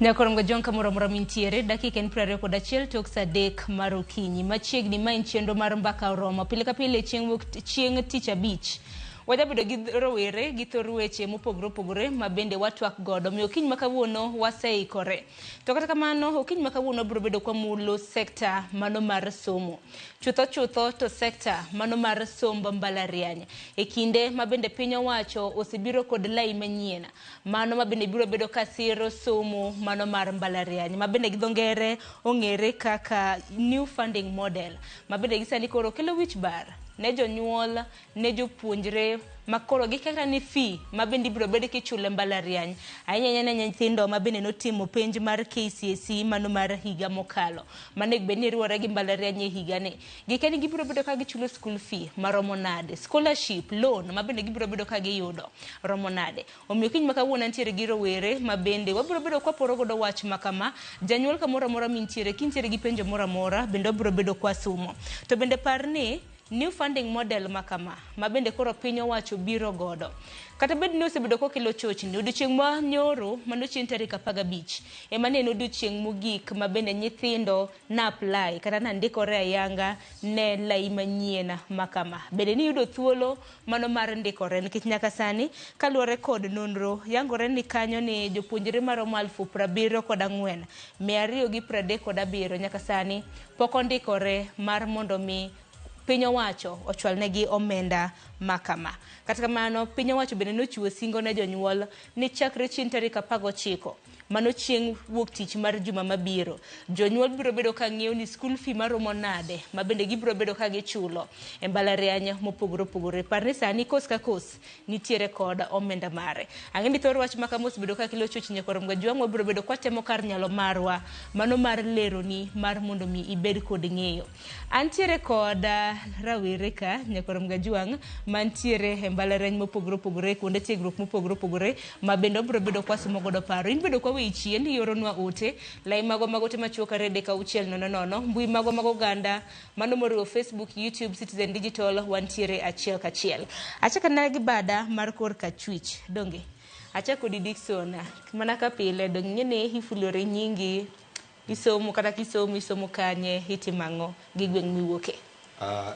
Nyakorom ga jonka mora mintiere dakika en 21 tok sa dek mar okinyi machiegni ma en chenro mar mbaka oromo pile ka pile chieng' tich abich wajabedo gi rowere gi thor weche mopogore ma bende watwak godo mi okiny ma kawuono waseikore to kata kamano okiny ma kawuono biro bedo kwa mulo sekta mano mar somo chutho to sekta mano mar somb mbalariany e kinde ma bende piny owacho osebiro kod lai manyien mano ma bende biro bedo ka siro somo mano mar mbalariany ma bende gi dho ngere ong'ere kaka new funding model ma bende gisani koro kelo wich bar ne jonyuol ne jopuonjre makoro giketa ni fee ma bende biro bedo kichule mbalariany ahinya nyithindo ma bende notimo penj mar KCSE mano mar higa mokalo mane bende riwore gi mbalariany e higa ne gikeni gibiro bedo ka gichulo school fee maromo nade scholarship loan ma bende gibiro bedo ka giyudo romo nade omiyo kiny ma kawuono ntiere gi rowere ma bende wabiro bedo kwa poro godo wach makama janyuol kamoro amora mintiere kintiere gi penjo moro amora bende wabiro bedo kwa somo to bende parni new funding model makama ma bende koro piny owacho biro godo kata bed ni osebedo kokelo chochni odiochieng' ma nyoro mano chieng' tarik 15 ema ne en odiochieng' mogik ma bende nyithindo na apply kata na ndikore ayanga ne lai manyien makama bende ni yudo thuolo mano mar ndikore nikech nyaka sani kaluwore kod nonro yangore ni kanyo ni jopuonjre maromo 74,237 nyaka sani pok ondikore mar mondo mi piny owacho ochwalnegi omenda makama kata kamano piny owacho bende nochiwo singo ne jonyuol ni chakre chieng' tarik 19 mano chieng' wuok tich mar juma mabiro jonyuol biro bedo ka ng'iewo ni school fee maromo nade ma bende gibiro bedo ka gichulo e mbalariany mopogore parni sani kos ka kos nitiere kod omenda mare ang'eni thor wach makama osebedo ka kelo chochni Nyakorom ga jwang' wabiro bedo kwa temo kar nyalo marwa mano mar leroni mar mondo mi ibed kod ng'eyo antiere kod rawere ka Nyakorom ga jwang' mantiere e mbalariany mopogore kuonde tiegruok mopogore ma bende obiro bedo kwa somo godo paro in bedo kwa chien yoronwa ote lai magote machuokare deka 600 mbui mago oganda mano moriwo Facebook, YouTube, Citizen Digital wantiere achiel kachiel achaka na gi bada mar kor ka chwich donge achako di Dickson mana ka pile dong ngene hifulore nyingi isomo kata isomo kanye hitimango gi gweng' miwuoke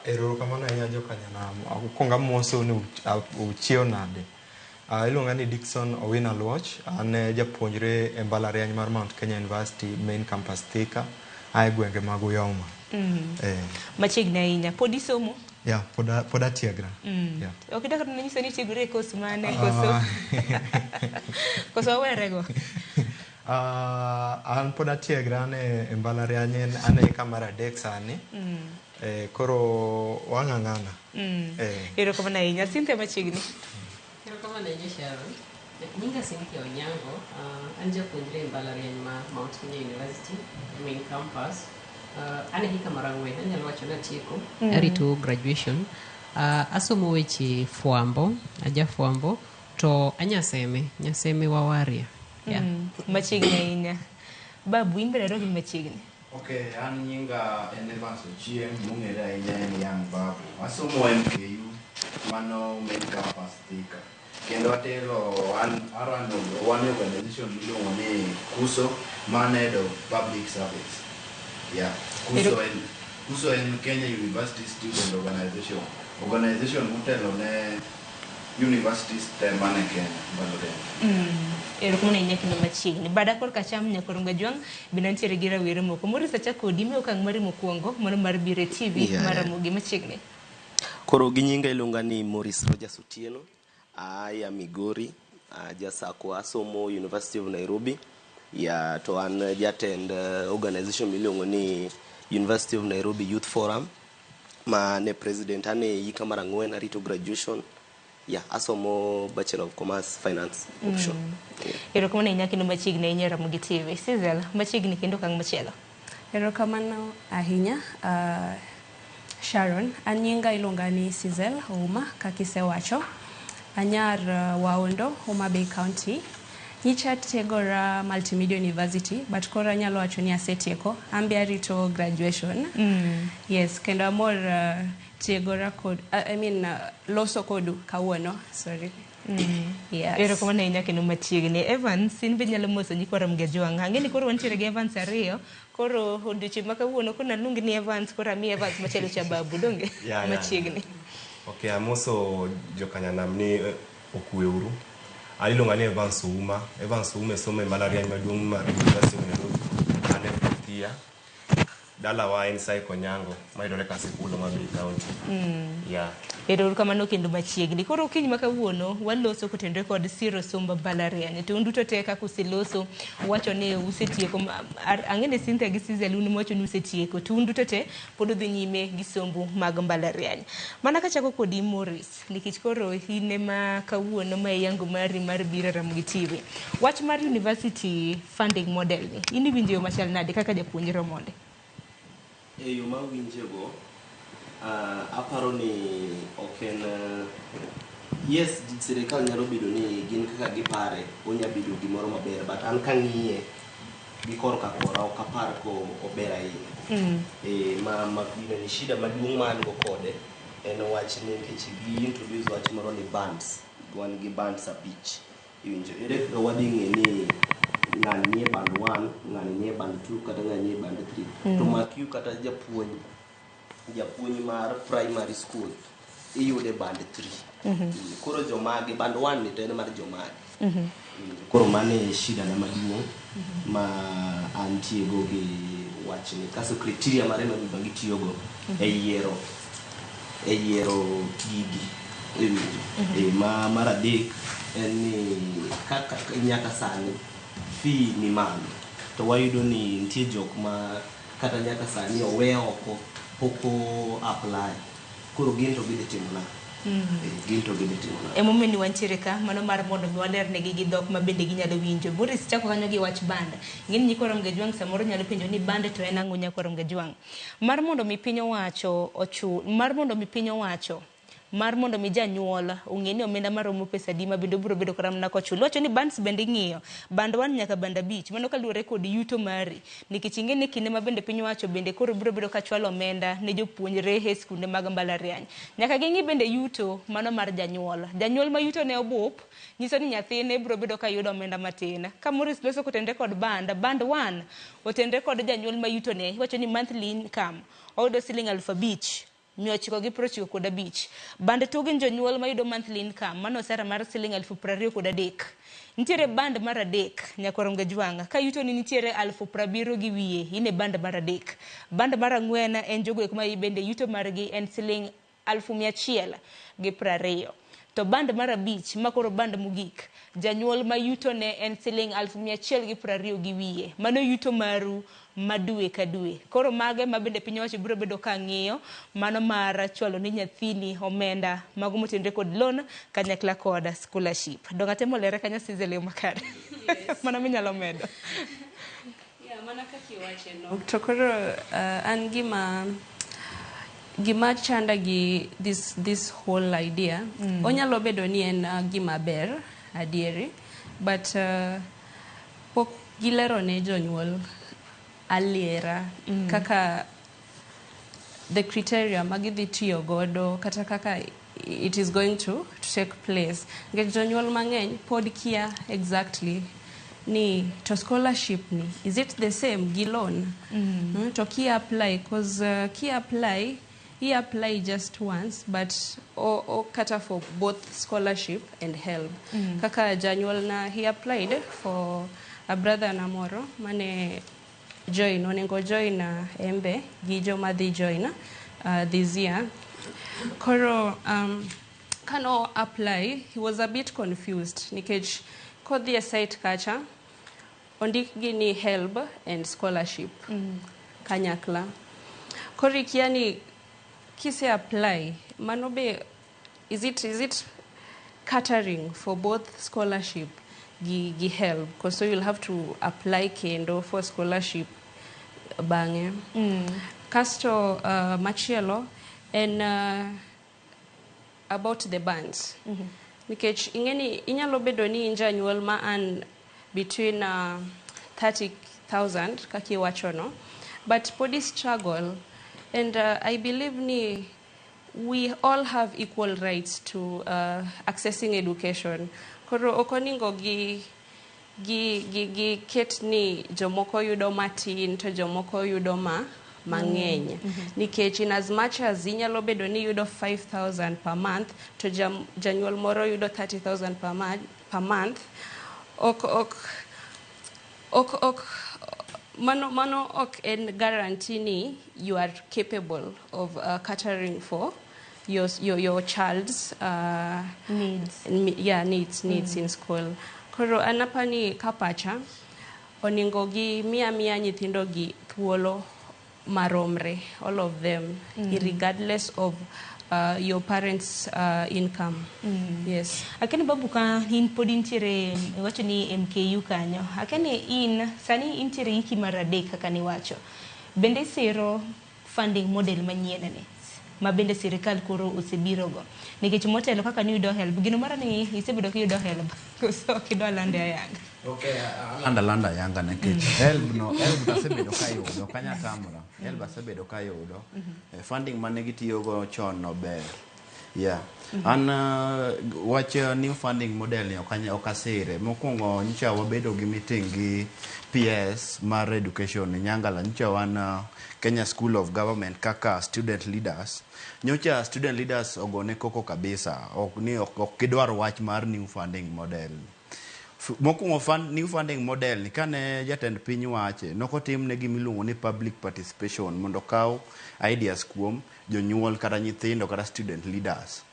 ero kamano ya jokanyana akwonga moso ni uchiew nade iluonga ni Dickson Owina Luoch ane japuonjre e mbalariany mar Mount Kenya University main campus Thika ai gwenge mag Uyoma machiegni ahinya pod isomo pod atiegra ok dakar nyiso ni tiegre e kos mane koso werego an pod atiegra ne e mbalariany ane kamar adek sani koro wang'ang'ana erokamano ahinya Cynthia machiegni kama na Sharon nyinga Cynthia Onyango anja japuonjre mbalariany ma Mount Kenya University main campus ane hika marang'wen anyalo wacho na tieko arito graduation asomo weche fwambo fwambo to nyaseme wawaria machiegni ahinya babu imbere rogi machiegni an nyinga Evans Ochieng mong'ere ahinya en Young Babu asomo MKU mano main campus Thika kendo atelo wan organization miluongo ni KUSO Head of Public Service KUSO en Kenya University Student Organization motelo ne universities te mane Kenya erokamano ahinya kendo machiegni bada kor kacham Nyakorom ga jwang' bende ntiere gi rawere moko morisa chakodi mi okang' mari mokwongo mano mar bire TV mar Ramogi machiegni koro gi nyinga iluonga ni Morris Rogers Otieno aya Migori jasako asomo University of Nairobi to an jatend organization miluongo ni University of Nairobi Youth Forum ma ne president ane hika mar 4 arito graduation asomo Bachelor of Commerce Finance option erokamano ahinya kendo machiegni ahinya Ramogi TV Sizel machiegni kendo kang' machielo erokamano ahinya Sharon anyinga iluonga ni Sizel Ouma kakisewacho anyar Waondo Homa Bay County nyicha tiegora Multimedia University but kora nyalo wacho ni asetieko ambi arito graduation yes kendo amor tiegora kod loso kodu kawuono sorry Yes. Erokamano ahinya kendo machiegni. Evans, in be nyalo moso nyikwa Ramogi Jwang'. Ang'e ni koro wantiere gi Evans ariyo, koro odiochieng' ma kawuono koro naluongi ni Evans, koro amiyi Evans machielo cha babu, donge? Machiegni. Okay, amoso jokanyanam ni okweuru. Iluonga ni Evans Ouma. Evans Ouma somo e mbalariany maduong' mar University of Nairobi. Ane Puthia. Dalawa en Sai Konyango, mayudore Kasipul, Homabay County. Yeah. Erokamano kendo machiegni. Koro okinyi ma kawuono waloso kotenore kod Siro somb mbalariany. To un duto te kaka useloso wacho ni usetieko. Ang'e ni Cynthia gi Sizel un wacho ni usetieko. To un duto te pod udhi nyime gi sombu mag mbalariany. Mana kachako kodi Morris, nikech koro in ema kawuono ma yango mari mar biro Ramogi TV. Wach mar university funding model ni. In iwinjo yo machal nade kaka japuonjre monde? Yo ma winjego aparo ni oken yes, sirikal nyalo bedo ni gin kaka gipare onya bedo gimoro maber, but an kang'iye gi kor ka kora ok apar ko ober ahinya. Ma ni shida maduong' man go kode en wach ni nikech gi introduce wach moro ni bands, wan gi bands abich. Iwinjo ere kaka wadhi ng'e ni ng'ani nie band 1, ng'ani nie band 2 kata ng'ani nie band 3. To makiu kata japuonj mar primary school iyude band 3. Koro jomagi band 1 ni to en mar jomagi. Koro mane shida na maduong' ma antie go gi wach ni. Kaso criteria mare ma gibangi tiyo go e yiero gigi. Ma mar adek en ni kaka nyaka sani fee ni malo, to wayudo ni nitie jok ma kata nyaka sani owe oko poko apply, koro gin to gidhi timo na. Emomiyo ni wantiere ka mano mar mondo mi walernegi gi dhok ma bende ginyalo winjo. Boris, chako kanyo gi wach band. Ng'eni nyikwa Ramogi Jwang' samoro nyalo penjo ni band to en ang'o nyakwa Ramogi Jwang'. Mar mondo mi piny owacho mar mondo mi janyuol ong'e ni omenda maromo pesa di ma bende biro bedo kara mana kochul. Wacho ni bands bende ng'iyo band 1 nyaka band 5, mano kaluwore kod yuto mari, nikech ing'e ni kinde ma bende piny owacho bende koro biro bedo ka chwalo omenda ne jopuonjre e skunde mag mbalariany. Nyaka ging'i bende yuto mano mar janyuol ma yuto ne obup, nyiso ni nyathine biro bedo ka yudo omenda matin. Ka Morris loso kotenre kod band 1 otenre kod janyuol ma yuto ne wacho ni monthly income oyudo Sh5,000 995. Band 2 gin jonyuol mayudo monthly income mano sara mar Sh23,000. Nitiere band mar adek nyakwa Ramogi Jwang' ka yuto ni nitiere 70,000 gi wiye, ine band mar adek. Band mar ang'wen en jogo ma bende yuto margi en Sh120,000. To band mar 5 makoro band mogik, janyuol ma yuto ne en Sh120,000 gi wiye. Mano yuto maru madue ka due. Koro mage ma bende piny owacho biro bedo ka ng'iyo mano mar chwalo ni nyathini omenda mago motenre kod loan kanyakla kod scholarship. Donga temo lere kanyo Sizel makare. Mana minyalo medo. Mana kaki wache no. To koro an gima chanda gi this whole idea. Onyalo bedo ni en gima ber adieri, but pok gilero ne jonyuol aliera kaka the criteria magidhi tiyo godo kata kaka it is going to take place. Ngech jonyuol mang'eny pod kia exactly ni to scholarship ni is it the same gi loan to ki apply cause he apply just once but or kata for both scholarship and help. Kaka janyuol na he applied for a brother namoro mane join onengo join embe gi joma dhi join this year. Koro kano apply he was a bit confused nikech kodhi site kacha ondik gini help and scholarship kanyakla. Kori kiani kise apply mano be is it catering for both scholarship gi help, because so you'll have to apply kendo for scholarship bange. Kasto machielo and about the bands. Nikech ingeni inyalo bedo ni janyuol ma an between 30,000 kaki wacho no, but podi struggle and I believe ni we all have equal rights to accessing education. Koro okoningo gi ket ni jomoko yudo matin to jomoko yudo mang'eny. Nikech in as much as inyalo bedo ni yudo 5,000 per month to janyuol moro yudo 30,000 per month, mano ok en guarantee ni you are capable of catering for your child's needs in school. Koro anapani kapacha oningo gi mia nyithindo gi thuolo maromre, all of them, regardless of your parents' income. Yes. Akani babu ka hin podintiere wacho ni MKU kanyo. Akani in sani intiere hiki maradek kakani wacho. Bende Siro funding model manyiena ni. Ma bende sirikal koro osebirogo. Nikech motelo kaka ni yudo help. Gino mara ni isebedo ki yudo help. So kido lande ayanga. Okay, landa yanga nikech help tasebedo kayudo kanya tamra. Help asebedo kayudo. Funding mane gitiyogo chon no ber. Yeah. Wach new funding model ni okasire. Mokwongo nyicha wabedo gi meeting gi PS mar education Nyangala, nyicha wan Kenya School of Government kaka student leaders. Nyocha student leaders ogone koko kabisa. Ok kidwar wach mar new funding model. Mokwongo new funding model ni kane jatend piny wache nokotim ne gimiluongo ni public participation mondo kaw ideas kuom jonyuol kata nyithindo kata student leaders.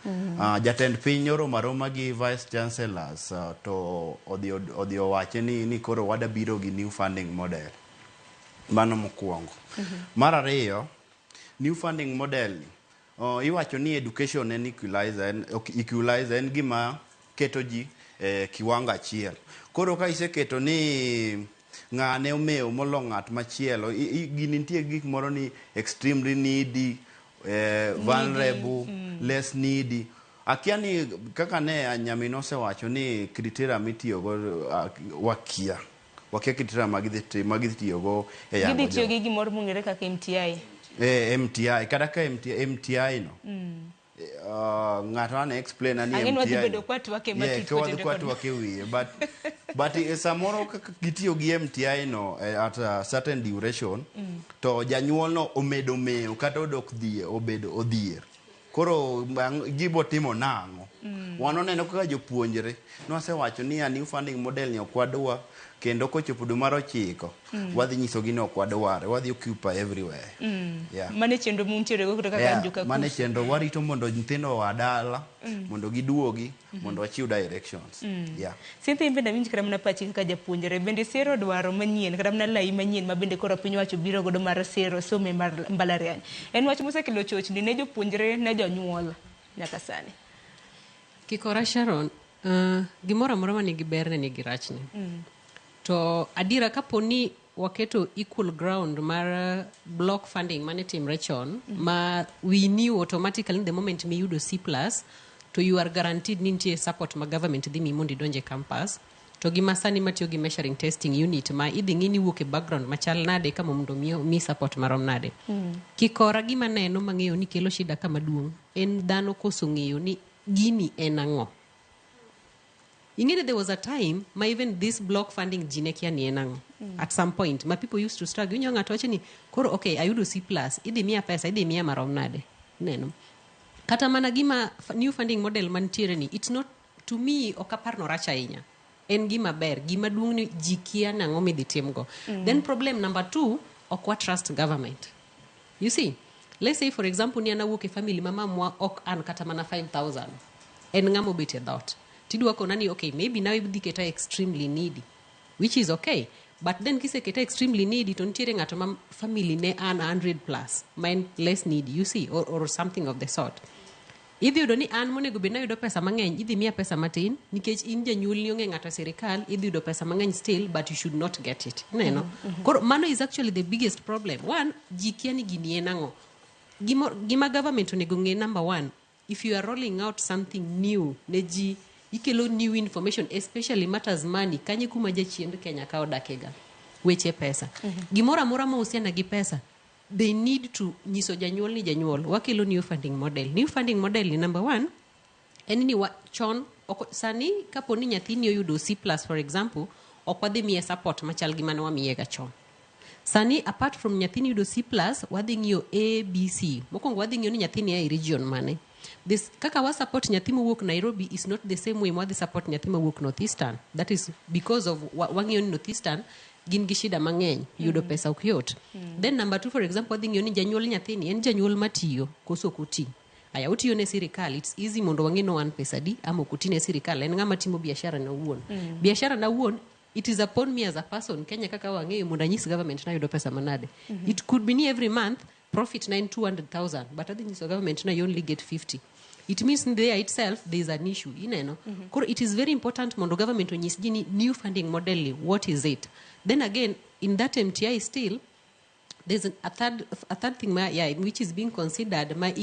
Jatend piny oromaroma gi vice chancellors to odhi owache ni koro wada biro gi new funding model. Mano mokwongo. Mar ariyo, new funding model iwacho ni education en equalizer en gima keto ji kiwango achiel. Koro ka iseketo ni ng'ane omeo molo ng'at machielo, gini nitie gik moro ni extremely needy, vulnerable, less needy. Akia ni kaka ne nyamino osewacho ni criteria mitiyogo wakia criteria magitiyogo e yango. Gidhi tiyo gi gimoro mong'ere kaka MTI. MTI kata ka MTI no. Ng'ato ane explain ani MTI. Ang'en wadhi bedo kwatu wake wiye, but samoro gitiyo gi MTI no at a certain duration to janyuol no omedo meyo kata odok obedo odhier. Koro gibo timo nang'o. Wanoneno kaka jopuonjre nosewacho ni a new funding model ni okwadwa kendo kochopo dwe mar 9 wadhi nyisogi ni okwadware, wadhi occupy everywhere. Mane chenro muntiere go kaka kanjuka. Mane chenro warito mondo nyithindo wadala mondo giduogi mondo wachiw directions. Sinthe bende winj kara mana pachi kaka japuonjre bende Siro dwaro manyien kata mana lai manyien ma bende koro piny wacho biro godo mar Siro some mar mbalariany. En wach mosekelo chochni ne jopuonjre ne jonyuol nyaka sani. Kikora Sharon, gimoro amora manigi berne nigi rachne. To adira kaponi waketo equal ground mar block funding mane timre chon, ma we knew automatically in the moment me yudo C+, to you are guaranteed nintie support ma government dhi mondo idonje campus. To gima sani matiyo gi measuring testing unit ma idhi ng'ini wuok e background machal nade kama mondo mi support marom nade. Kikora gima neno mang'eyo ni kelo shida kama duong' en dhano koso ng'eyo ni gini en ang'o. There was a time ma even this block funding jinekia ni enang at some point ma people used to struggle nyo ngato wache ni koro okay ayudo C+ idi mia pesa idi mia marom nade neno kata mana gima new funding model mantiere ni it's not to me okaparno racha inya en gima ber gima duong ni jikia nango midhi timgo. Then problem number 2 okwa trust government. You see, let's say for example ni anawuok e family mama mwa ok an kata mana 5,000 en ngamo bit e dot tidwa konani okay maybe now ibudhi keta extremely needy which is okay, but then kise keta extremely needy to ntiere ngato ma family ne an 100 plus mine less needy, you see, or something of the sort. Idhi yudo ni an monego bed na yudo pesa mang'eny idhi mia pesa matin nikech in janyuol ni onge ng'ato sirikal idhi yudo pesa mang'eny still but you should not get it neno. Koro mano is actually the biggest problem. One, jikia ni gini enang'o gima government onego ng'e. Number 1, if you are rolling out something new ne ji ikelo new information especially matters money kanye kuma jachiend Kenya ka odakega weche pesa. Gimora mora ma usiana gi pesa they need to nyiso janyuol ni janyuol wakelo new funding model. New funding model ni number 1 en ni chon sani kapo ni nyathini oyudo C+ for example ok wadhi miye support machal gi mane wamiye ga chon. Sani apart from nyathini yudo C+, wadhi ng'iyo A, B, C. Mokwongo wadhi ng'iyo ni nyathini e region mane. This kaka wa support nyathi mowuok Nairobi is not the same way wadhi support nyathi mowuok Northeastern. That is because of wang'iyo ni Northeastern gin gi shida mang'eny yudo pesa ok yot. Then number 2 for example wadhi ng'iyo ni janyuol nyathini en janyuol matiyo koso kuti. Aya utiyo ne sirikal, it's easy mondo wang'e no wan pesa di ama kuti ne sirikal en ng'ama timo biashara na wuon. Biashara na wuon it is upon me as a person Kenya kaka wang'eyo mondo anyis government na yudo pesa manade. It could be ni every month profit 200,000 but I think the government na you only get 50. It means there itself there is an issue ineno. It is very important mondo government onyis jini new funding model what is it. Then again in that MTI still there's a third thing which is being considered my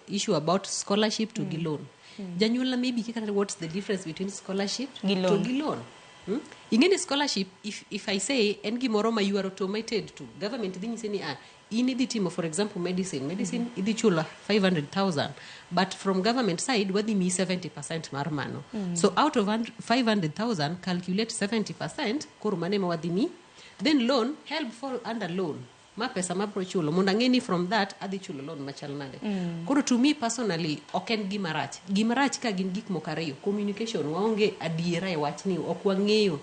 issue about scholarship to loan. Janyula maybe what's the difference between scholarship to loan? Ingene scholarship if I say en gimoro ma you are automated to government dhi say ni in the team for example medicine idhi chula 500,000 but from government side wadhi mi 70% mar mano. So out of 500,000 calculate 70% koro mane ma wadhi mi. Then loan help fall under loan ma pesa ma pro chulo mondo ang'eni from that adhi chulo loan machal nade. Koro to me personally ok en gimarach ka gin gik moko ariyo communication waonge adiera e wachni ok wang'eyo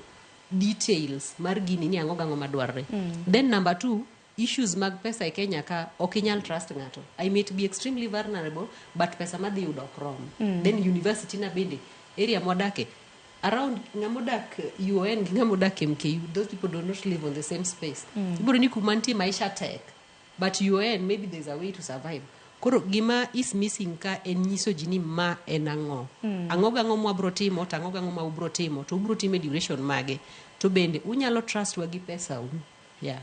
details mar gini ni ang'o gang'o madwarre. Then number 2 issues mag pesa e Kenya ka ok inyal trust ng'ato. I may be extremely vulnerable but pesa madhi yudo ok rom. Then university na bende area modake around ngamodak UN ngamodak MKU those people do not live on the same space. Ibiro ni kumanti maisha tek but UN maybe there's a way to survive. Koro gima is missing ka en nyiso jini ma en ang'o. Ang'o gang'o mwa bro timo to ang'o gang'o ma ubro timo to ubro time duration mage to bende unyalo trust wa gi pesa Yeah.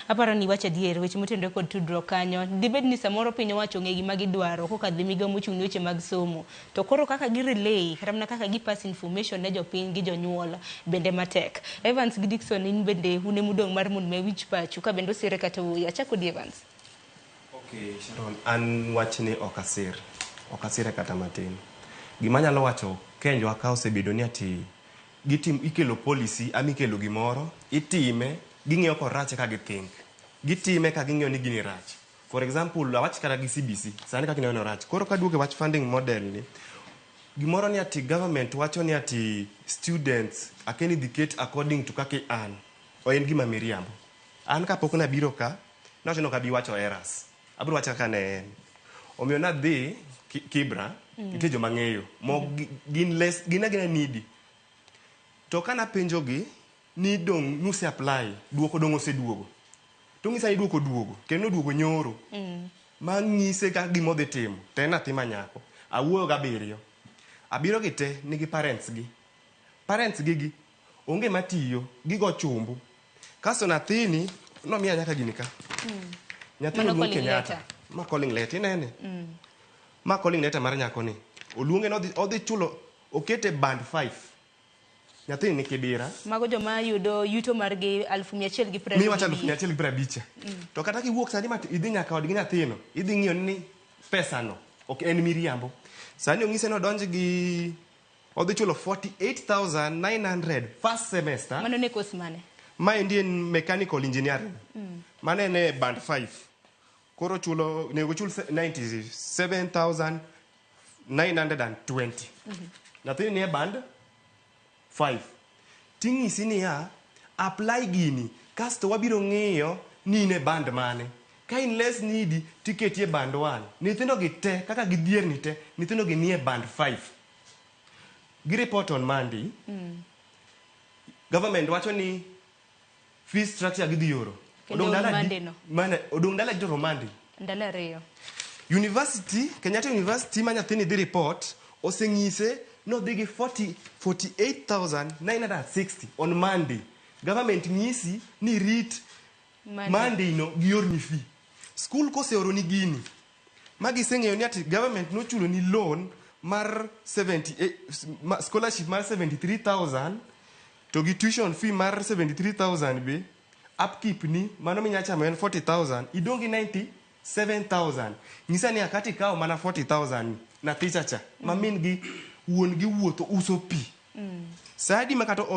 Aparo ni wacha diere weche motendore kod tudruok kanyo. Dibed ni samoro piny owacho ng'e gima gidwaro kokadho migawo mochung' ne weche mag somo. To koro kaka gi relay kata mana kaka gi pass information ne jopiny gi jonyuol bende matek. Evans gi Dickson in bende une mudong' mar mon me wich pachu ka bende osire kata wuoyi. Achako di Evans. Okay, Sharon, an wachni okasire kata matin. Gima nyalo wacho Kenya ka osebedo ni ati ikelo policy amikelo gimoro itime ging'iyo ko rach ka githink gitime ka ging'iyo ni gini rach. For example awach kata gi CBC sani kaka ineno rach koro ka duoke wach funding model ni gimoro ni ati government wacho ni ati students aken educate according to kaka an o en gima miriambo an ka pok na biro ka nacho no ka bi wacho errors abiro wacho kaka ne en omiyo na dhi Kibra nitie joma ng'eyo mo gin needy to kana penjogi ni dong nuse apply duoko dong oseduogo to ng'isa ni duogo kendo duogo nyoro ma ng'ise ka gimo dhi timo to en nathi manyako awuoyo gabiriyo abiro gi te nigi parents gi onge matiyo gigo chumbu kaso nathini nomiya nyaka gini ka nyathino luongo Kenyatta ma calling letter inene ma calling letter mar nyako ni oluonge no odhi chulo okete band 5 nyathini ni Kibira mago joma yudo yuto margi 1,150 mi wacha 1,150 to kata kiwuok sani ma idhi nyaka odgi nyathino idhi ng'iyo ni pesa no ok en miriambo sani ong'ise no donj gi odhi chulo 48,900 first semester mano ne course mane ma endi en mechanical engineering mane ne band 5 koro chulo nego chul 97,920 nyathini ni e band 5 ting'isi ni ya apply gini kasto wabiro ng'iyo ni ne band mane ka in less needy tiketi e band 1 nyithindo gi te kaka gidhier ni te nyithindo gi ni e band 5 gi report on Monday government wacho ni fee structure gidhi yoro odong dala joro Monday ndala reyo university Kenyatta University ma nyathini dhi report oseng'ise no digi 48,960 on Monday government ng'isi ni rit Monday no gior ni fee school koseoro ni gini magi seng'eyo ni ati government no chulo ni loan mar 78 scholarship mar 73,000 to gi tuition fee mar 73,000 be upkeep ni mano minyacha men 40,000 idongi 97,000 ngisa ni akati kao mana 40,000 na ticha cha mamin gi wuon gi wuotho uso pi sadi makato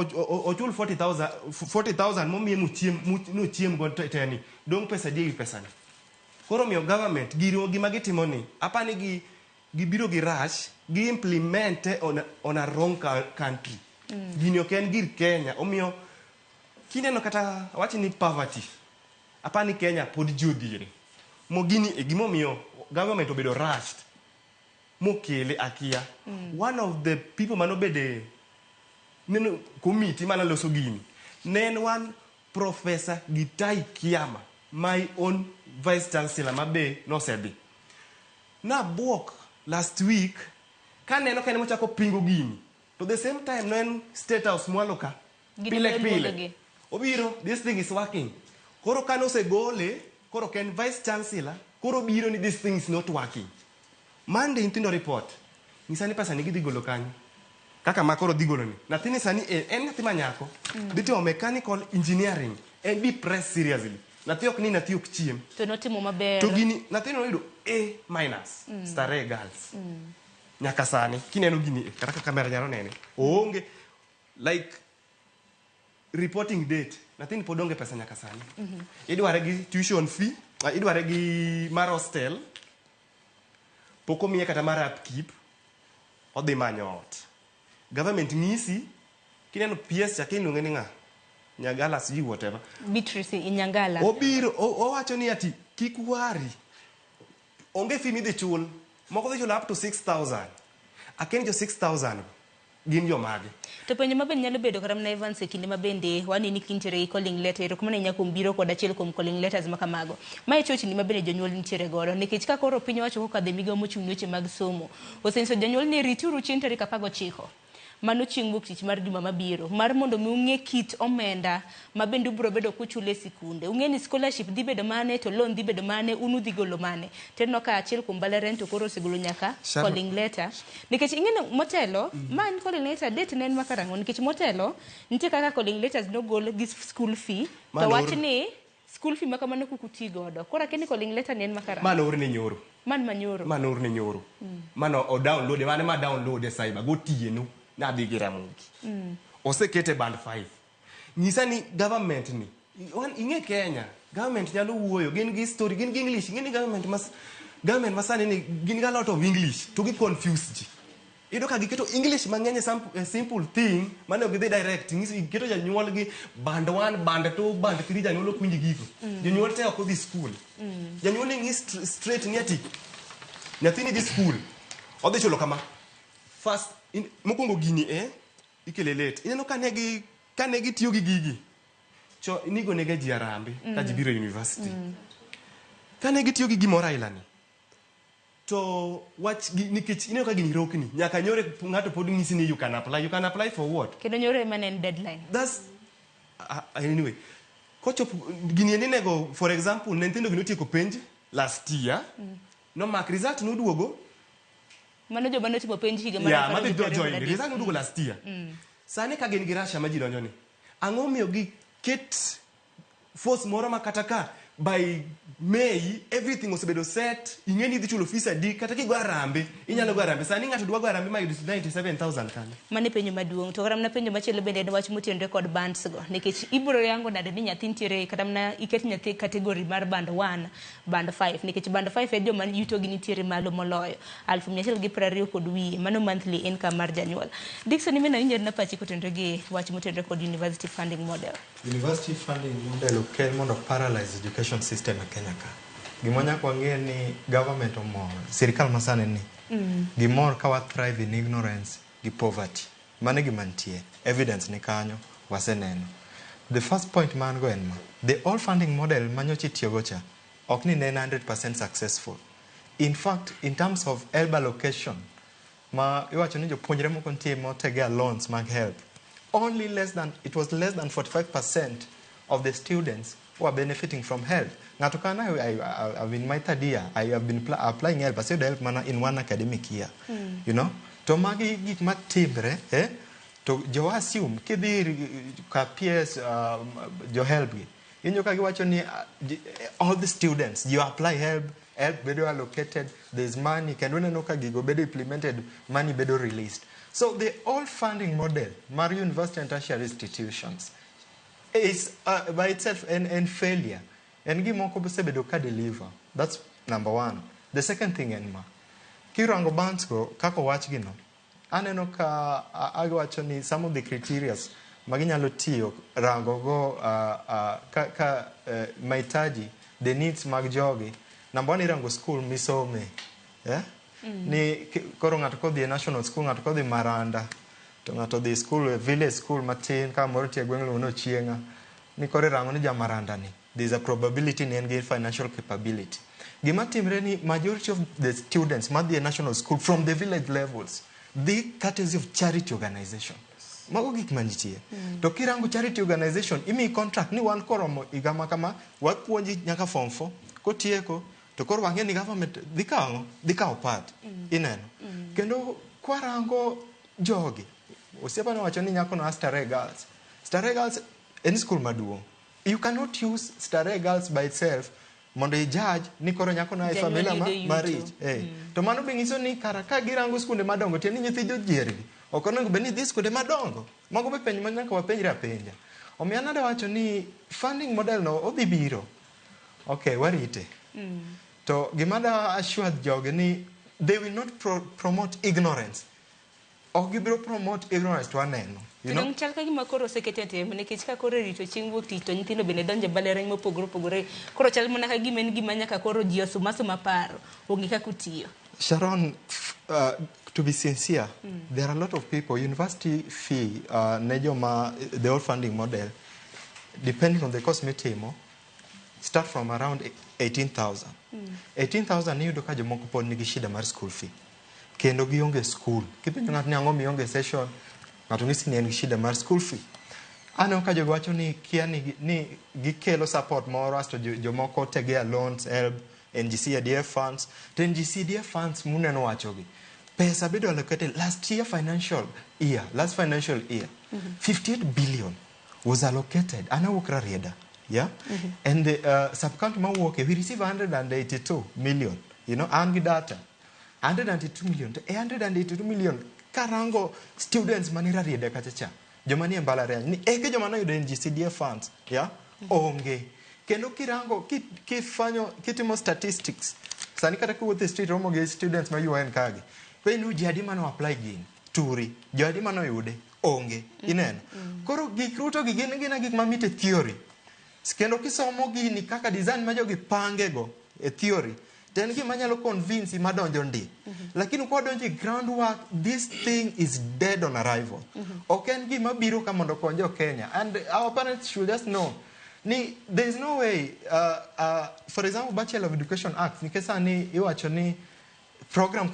ochul 40,000 momiye mu chiem go teni dong pesa die pesa ni koro miyo government giro gima gitimo ni apani gibiro gi rush gi implement on a wrong country gini ok en gir Kenya omiyo kineno kata wachi ni poverty apani Kenya pod jodhiere mo gini e gimo miyo government obedo rushed mokele akia one of the people manobede neno committee mana loso gini nen one Professor Gitai Kiama my own vice chancellor mabe nosedhi na book last week kaneno kene mochako pingo gini to the same time no state house mwaloka pile obiro this thing is working koro kano se gole koro ken vice chancellor koro biro ni this thing is not working Monday intindo report nisani pesa ni gidhi golo kanyo kaka makoro dhi golo ni nathini sani en nathi manyako dito mechanical engineering and be press seriously nathi ok ni nathi ok chiem to notimo maber to gini nathi no yudo A- stare girls nyaka sani kineno gini kata ka kamera nyalo nene onge like reporting date nathini pod onge pesa nyaka sani idware gi tuition fee idware gi mar hostel poko miye kata mar upkeep odhi manyo ot government ngisi kineno PS cha kiluonge ni nga Nyagala siji whatever Beatrice Inyangala obiro owacho ni ati kikwari onge fee midhi chul moko dhi chul up to 6,000 aken jo 6,000 gin jo mage to penjo maben nyalo bedo karam na Evans e kinde mabende wanini kintere calling letter ero kuma nyako mbiro kod achiel kuom calling letters makamago mae chochi ni mabende jonyuol nitiere godo nikech ka koro piny wacho kokadhe migawo mochung' weche mag somo osenyiso jonyuol ni rituru chieng' tarik 19 mano chieng' wuok tich mar juma mabiro mar mondo mi ung'e kit omenda mabende ubiro bedo kuchule sikunde ung'e ni scholarship dhi bedo mane to loan dhi bedo mane unu dhi golo mane teno ka achiel kuom mbalariany to koro osegolo nyaka calling letter nikech ing'e motelo man calling letter date nen makarango nikech motelo nitie kaka calling letters no gol gi school fee to wach ni school fee makamano kukuti godo kora keni calling letter nen makarango mano orne nyoro mano orne nyoro mano o download mane ma download e cyber gotieno na bigi Ramogi osekete band 5 nyisa ni government ni ing'e Kenya government nyalo wuoyo gin gi story gin gi English ng'e ni government masani ni gin ga lot of English to gi confuse ji ido ka giketo English mang'eny simple thing mane ok gidhi direct ng'isi giketo janyuol gi band 1 band 2 band 3 janyuol ok winji giko janyuol te ok odhi school janyuol ni straight ni ati nyathini dhi school odhi chulo kama first mokwongo gini ikele late ineno kane gitiyo gi gigi cho nigo nege ji arambe ka ji biro university kane gitiyo gi gimoro ailani to wach nikech ineno ka gini rokni nyaka nyore ng'ato pod ng'isi ni you can apply for what kendo nyore manen deadline that's anyway kochopo gini nego for example nintendo gino tieko penj last year no mark result noduogo mano jo mano tipo penj higa mara madhi join result noduogo last year sani ka gin gi rasha ma ji donjo ni ang'o miyo gi ket force moro makata ka by May everything osebedo set ing'e ni dhi chulo fees adi kata kigo arambe inyalo go arambe sani ng'ato dwa go arambe ma 97,000 kan mane penjo maduong' to karamna penjo machielo bende en wach motenore kod bands go nikech ibro yango nade ni nyathi nitiere karamna iket nyathi category mar band 1 band 5 nikech band 5 e joma yuto gi nitiere malo moloyo 1,120 kod wiye mano monthly income mar janyuol Dickson imena injer na pachi kotenore gi wach motenore kod university funding model okel mondo paralyze education system e Kenya ka. Gimonya kwa ng'e ni government omor, sirikal masane ni. Gimor ka wa thrive in ignorance gi poverty. Mane gimantie. Evidence ni kanyo waseneno. The first point man go en ma. The all funding model manyochi tiyogo cha ok ni 100% successful. In fact, in terms of help allocation, ma iwacho ni jopuonjre moko nitie motege loans mag help. It was less than 45% of the students who are benefiting from help. Ngatukana, I've been my third year. I have been applying help. I said help mana in one academic year. You know? To magi gik matibre, to jo assume kidhi ka PS jo help gi. inyo ka giwacho ni all the students you apply help bedo allocated, there's money kendo neno ka gigo bedo implemented, money bedo released. So the all funding model mar university and tertiary institutions is by itself an failure, and gimoko osebedo ka deliver. That's number one. The second thing en ma kirango bands go kako wach gino, aneno ka agiwacho ni some of the criteria maginyalo tiyo rango go mahitaji, the needs mag jogi. Number one, irango school misome, yeah? Ni koro ng'ato kodhi national school, ng'ato kodhi Maranda, to ng'ato dhi school, village school matin, ka moro tie gweng' no chienga, ni koro irango ni Maranda ni there's a probability ni en gi financial capability. Gima timre ni majority of the students madhi a national school from the village levels, the courtesy of charity organization. Mago gik manitie. To kirango charity organization, imi contract ni wan koromo igama kama wapuonji nyaka form 4, kotieko to koro wang'e ni government dhikawo part ineno. Kendo kwarango jogi, osiepana wacho ni nyako no Starehe Girls. Starehe Girls en school maduong'. You cannot use Starehe Girls by itself mondo ijudge ni koro nyako no ai familia marich. To mano be nyiso ni kara ka girango skunde madongo tieni nyithi jojiergi ok onego bed ni dhi skunde madongo. Mago be penj manyaka wapenjre apenja. Omiyo nade wacho ni funding model no odhi biro. Okay, warite. To gimada assure jogi ni they will not promote ignorance. Ok gibiro promote ignorance to aneno. You know? Chal ka gima koro sekete nikech ka koro rito chieng' wuok tich to nyithindo bende donjo mbalariany mopogore koro chal mana ka gima en gima nyaka koro ji osuma paro onge kaka utiyo. Sharon, to be sincere, there are a lot of people, university fee, the old funding model, depending on the course mitimo, start from around 18,000. 18,000 iyudo ka jomoko pod nigi shida mar school fee. Kendo gionge school. Kipenjo ng'ato ni ang'o mionge session, ng'ato ng'isi ni en gi shida mar school fee. Aneno ka jogo wacho ni kia ni gikelo support moro, asto jomoko tegea loans, help, NGCDF funds. To NGCDF funds muneno wachogi. Pesa bedo allocated last financial year, 58 billion was allocated. Ana wukra rieda. Yeah? And the sub-county Mawoke, we receive 182 million. You know, and data. 182 million. 182 million. Karango students manira rieda kachacha. Jomani mbalariany. Ni eke jomana yudo NGCDF funds. Yeah? Onge. Kendo kirango, kitimo statistics. Sani kata kuwuothe street Ramogi students ma UN kagi. Kwenu jadi mano apply gin. Turi. Jadi mano yude. Onge. Ineno. Koro gikruto gina gik mamite theory. Kendo kisomo gini kaka design ma jogi pangego e theory, ten gima nyalo convince madonjo ndi. Lakini kwa donjo groundwork, this thing is dead on arrival. Okay, gima biro ka mondo konjo Kenya. And our parents should just know, there is no way, for example, Bachelor of Education Act, nikesa ni iwacho ni program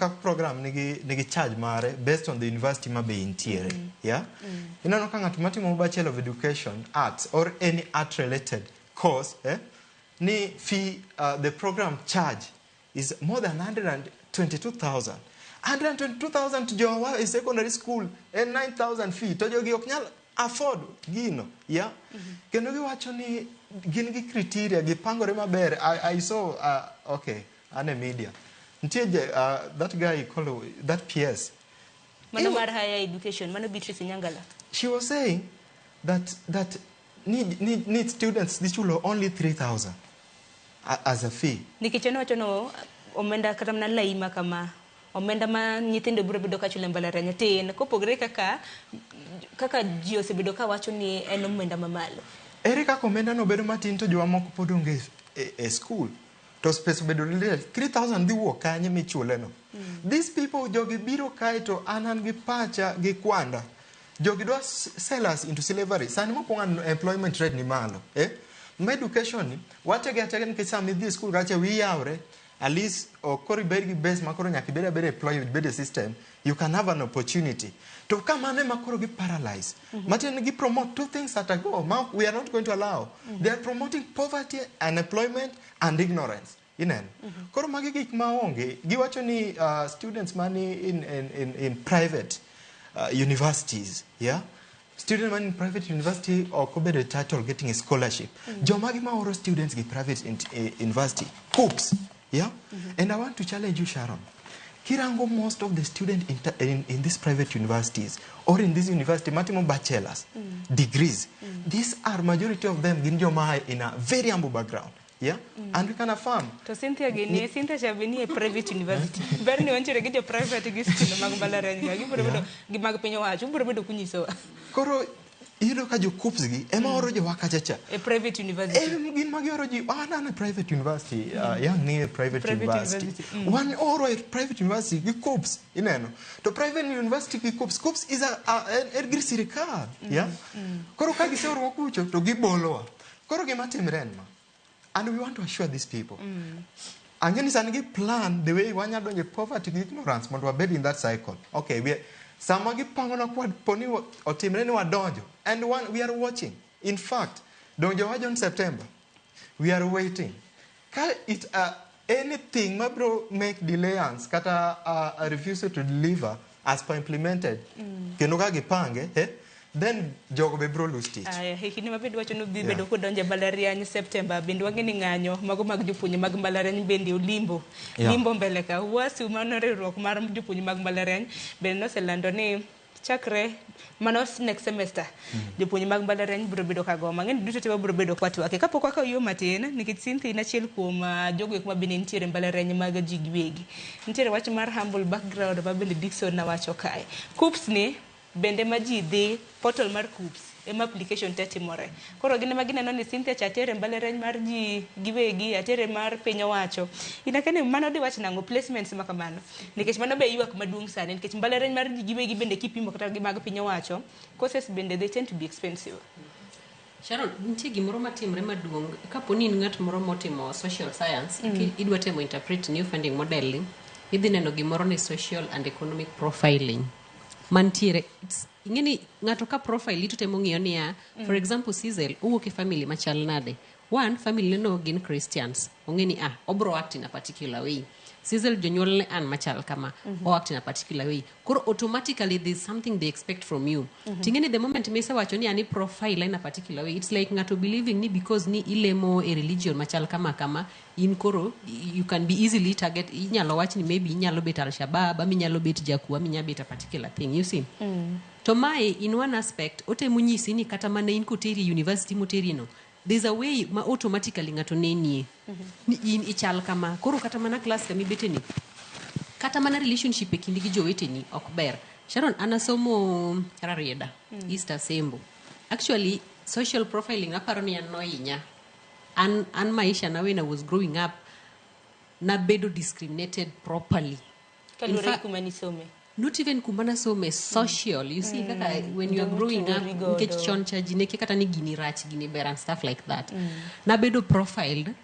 nigi charge mare based on the university mabe intiere. Yeah? Inano ka ng'ato matimo Bachelor of Education Arts or any art related course, ni fee, the program charge is more than 122,000. 122,000 to jowa in secondary school and 9,000 fee. To jogi ok nyal afford gino. Yeah? Kendo giwacho ni gin gi criteria gipangore maber. I saw okay, ane media. That guy called that PS. Mano mar higher education, mano Beatrice Nyangala. She was saying that need students this chulo only 3,000 as a fee. Nikichono wacho no omenda kata mna laima kama omenda ma nyithindo biro bedo ka chule mbalariany tin kopogre kaka ji osebedo ka wacho ni en omenda mamalo. Ere kaka omenda no bedo matin to joma moko pod onge e school. To space bedo related 3,000 diwo kanye michule no. These people jogi biro kai to anan gi pacha gi kwanda. Jogi do sell us into slavery. Sani mokwongo employment rate ni malo. My education ni watege nikech sami dhi school kacha wi yawre at least okori beri base makoro nyaki beda employed beda system, you can have an opportunity. To come and makoro gi paralyze. Matin gi promote two things at a go. We are not going to allow. They are promoting poverty, unemployment and ignorance. Inen. Koro magi gik maonge giwacho ni students mani in private universities, yeah, student man in private university or could a title getting a scholarship. Jomagi ma students get private university. Coops. Yeah? And I want to challenge you, Sharon. Kirango, most of the students in these private universities or in this university, matimo bachelors, degrees, these are majority of them in a very humble background. Yeah? And we can affirm. To Cynthia Guinea, Cynthia Chabini, a private university. Bernie went to get a private school, Magbalarani, Gimagpino, Jumbo Kuniso. Koro, you look at your Kupsgi, Emma already wakacha. A private university. In Magioroji, one a private university, young near private university. One or a private university, you coops, you know. The private university coops. Coops is a grisiri car. Yeah? Korokagi se wakucho to give bolo. Korogimatim renma. And we want to assure these people. And then it's a plan the way one year done poverty ignorance, but we're bed in that cycle. Okay, we are Samagi Pangona Quad Pony or Timreno Dojo. And one we are watching. In fact, Dojo Wajo in September. We are waiting. It anything my bro make delayance, kata a refusal to deliver as per implemented. Kenogagi pange, then jogo be bro lose teach. Aya hikini mabedo wacho no bibedo ko donje mbalariany September bendo wangeni ng'anyo mago mag jopuonje mag mbalariany bende olimbo limbo mbele ka wasi manore ruok mar jopuonje mag mbalariany bende no selando ni chakre manos next semester jopuonje mag mbalariany biro bedo ka goma ng'eni duto te biro bedo kwa twake kapok waka yo matin nikech Cynthia in achiel kuom jogo kuma bende nitiere mbalariany mag ji giwegi nitiere wach mar humble background ma bende Dickson na wacho kae Coops ni bende maji dhi portal mar Coops ema application tetimore koro gine magineno ni Cynthia chatere mbalariany mar ji giwegi atere mar piny owacho inakene mano di wach nango placements makamano nikech mano be ywak maduong' sani nikech mbalariany mar ji giwegi bende kipimo kata gi mag piny owacho courses bende they tend to be expensive. Sharon, nitie gimoro matimre maduong' kapo ni ng'at moro motimo social science idwa temo interpret new funding modeling idhi neno gimoro ni social and economic profiling mantiere ingeni ngato ka profile ito temo ngiyo niya for example Sizel uwuok e family machal nade one family no gin Christians ongeni obro act in a particular way Sizel jonyuol ne an machal kama o act in a particular way koro automatically there's something they expect from you tingeni the moment me se wacho ni ani profile in a particular way it's like ngato believing ni because ni ilemo a religion machal kama in koro you can be easily target inyalo wach ni maybe inyalo bet al-Shabab inyalo bet jakuwa inyalo bet a particular thing you see to mai in one aspect otemo nyisi ni kata mana in koteri university moteri no there's a way ma automatically ngato nenie ni in ichal kama koro kata mana class kami beteni kata mana relationship e kindi gi joweteni ok ber Sharon anasomo rarieda East Asembo actually social profiling aparo ni anoinya and maisha na when I was growing up na bedo discriminated properly in fact not even kumana some social you see kaka when you are growing up get choncha jineke kata ni gini rach gini ber and stuff like that na bedo profiled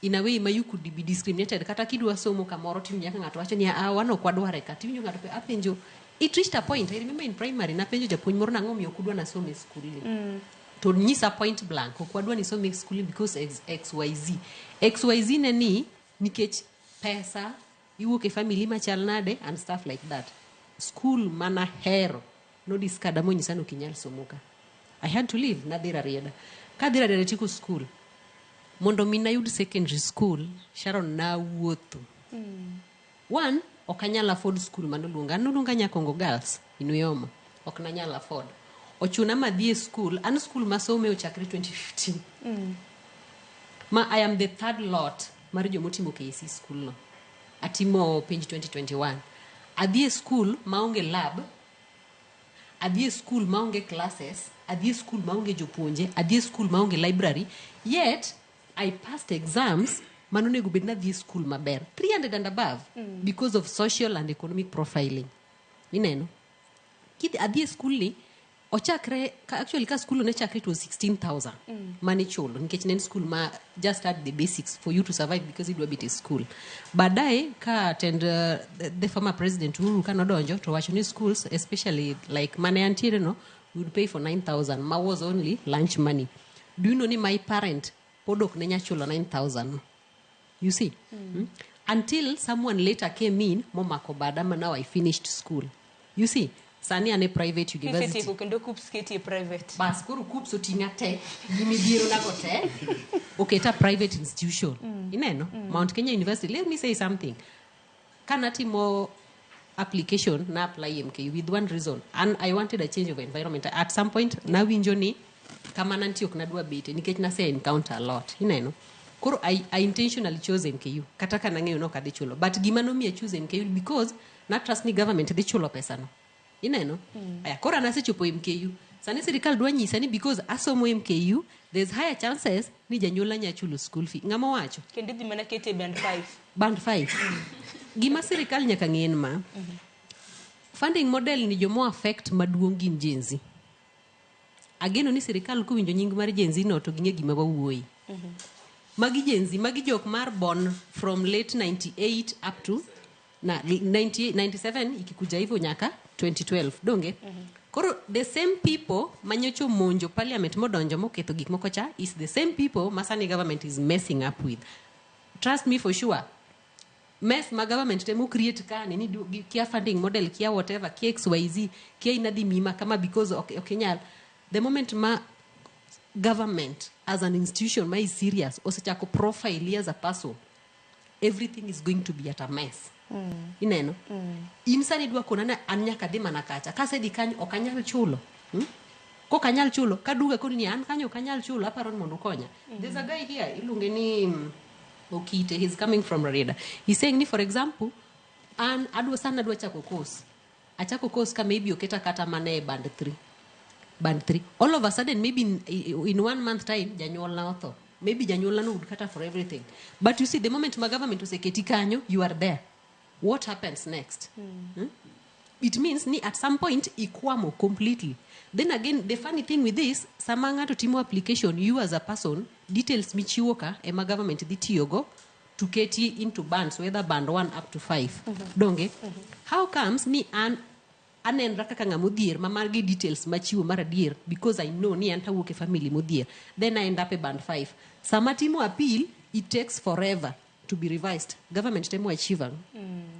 in a way ma you could be discriminated kata kidwa somo kamoro tim nyaka ngato wacho ni wano kwadware kata winjo ngato pe apenjo it reached a point I remember in primary na penjo japuonj moro na ngomiyo kudwa na some school to nyisa point blank kwadwa ni some school because xyz ne ni nikech pesa iwuok e family machal nade and stuff like that school mana hero no discard mo nyisa no kinyal somoka I had to leave na dira rieda ka dira tiku school mondo mina yud secondary school Sharon na wuotho one okanyala afford school manolunga Nyakongo girls inuyoma oknanyala afford ochuna madhi school and school masome ochakre 2015 ma I am the third lot mar jomotimo KC school no atimo page 2021 adhi school maonge lab adhi school maonge classes adhi school maonge jopuonje adhi school maonge library yet I passed exams manonego bedna dhi school maber 300 and above because of social and economic profiling ineno kid adhi school ni ochakre actually ka school ne chakre to 16,000 money chulo nikech nen school ma just had the basics for you to survive because it was a bit school badaye ka attend the former president Uhuru kanodonjo to wacho ni schools especially like mane antiere no would pay for 9,000 ma was only lunch money do you know ni my parent podok ne nyachulo 9,000 you see until someone later came in momako badama now I finished school you see sani ane private university kendo KUPS keti private bas koro KUPS otinga te gimidhiero nago te oketa private institution ineno Mount Kenya University. Let me say something. Kanatimo application na apply MKU with one reason, and I wanted a change of environment at some point. Now winjo ni kama nanti ok nadwa bete nikech na say encounter a lot ineno. Koro I intentionally chose MKU kata kana ng'eyo no kadhi chulo, but gima no mi choose MKU because na trust ni government dhi chulo pesa no ineno. Aya koro anasechopo MKU sani sirikal dwa nyisa ni because asomo MKU there's higher chances ni janyuola nya chulo school fee. Ng'ama wacho kendo dhi mana kete band 5 gima sirikal nyaka ng'en ma funding model ni jomo affect maduong' gin jenzi. Ageno ni sirikal kuwinjo nying mar jenzi no to ginge gima wawuoyi. Magi jenzi magi jok mar born from late 98 up to na 97 ikikuja hivyo nyaka 2012 donge. Koro the same people manyocho monjo parliament modonjo moketho gik moko cha is the same people masani government is messing up with. Trust me for sure. Mess ma government temo create ka nini kia funding model kia whatever kia XYZ kia inadi mima kama because okenyal the moment ma government as an institution ma is serious osechako profile as a person everything is going to be at a mess. Ineno insani dwa konana anyaka dhi mana kacha kase di kanyo okanyal chulo ko kanyal chulo kaduga koni ni an kanyo kanyal chulo aparon mondo konya. There's a guy here ilunge ni Okite, he's coming from Rarieda. He's saying ni for example an adwa sana adwa chako course achako course ka maybe oketa kata mane band 3 all of a sudden maybe in 1 month time janyuol na otho maybe janyuol na would kata for everything, but you see the moment my government oseketi kanyo you are there. What happens next? It means ni at some point ikwamo completely. Then again the funny thing with this samanga to timo application you as a person details michiwo ka ema government dhitiyogo to get you into bands whether band 1 up to 5 donge. How comes ni anenra kaka ngamodhier mamargi details machiwo maradier because I know ni anta wuok e family modhier, then I end up a band 5. Sama timo appeal it takes forever to be revised. Government temo achieve.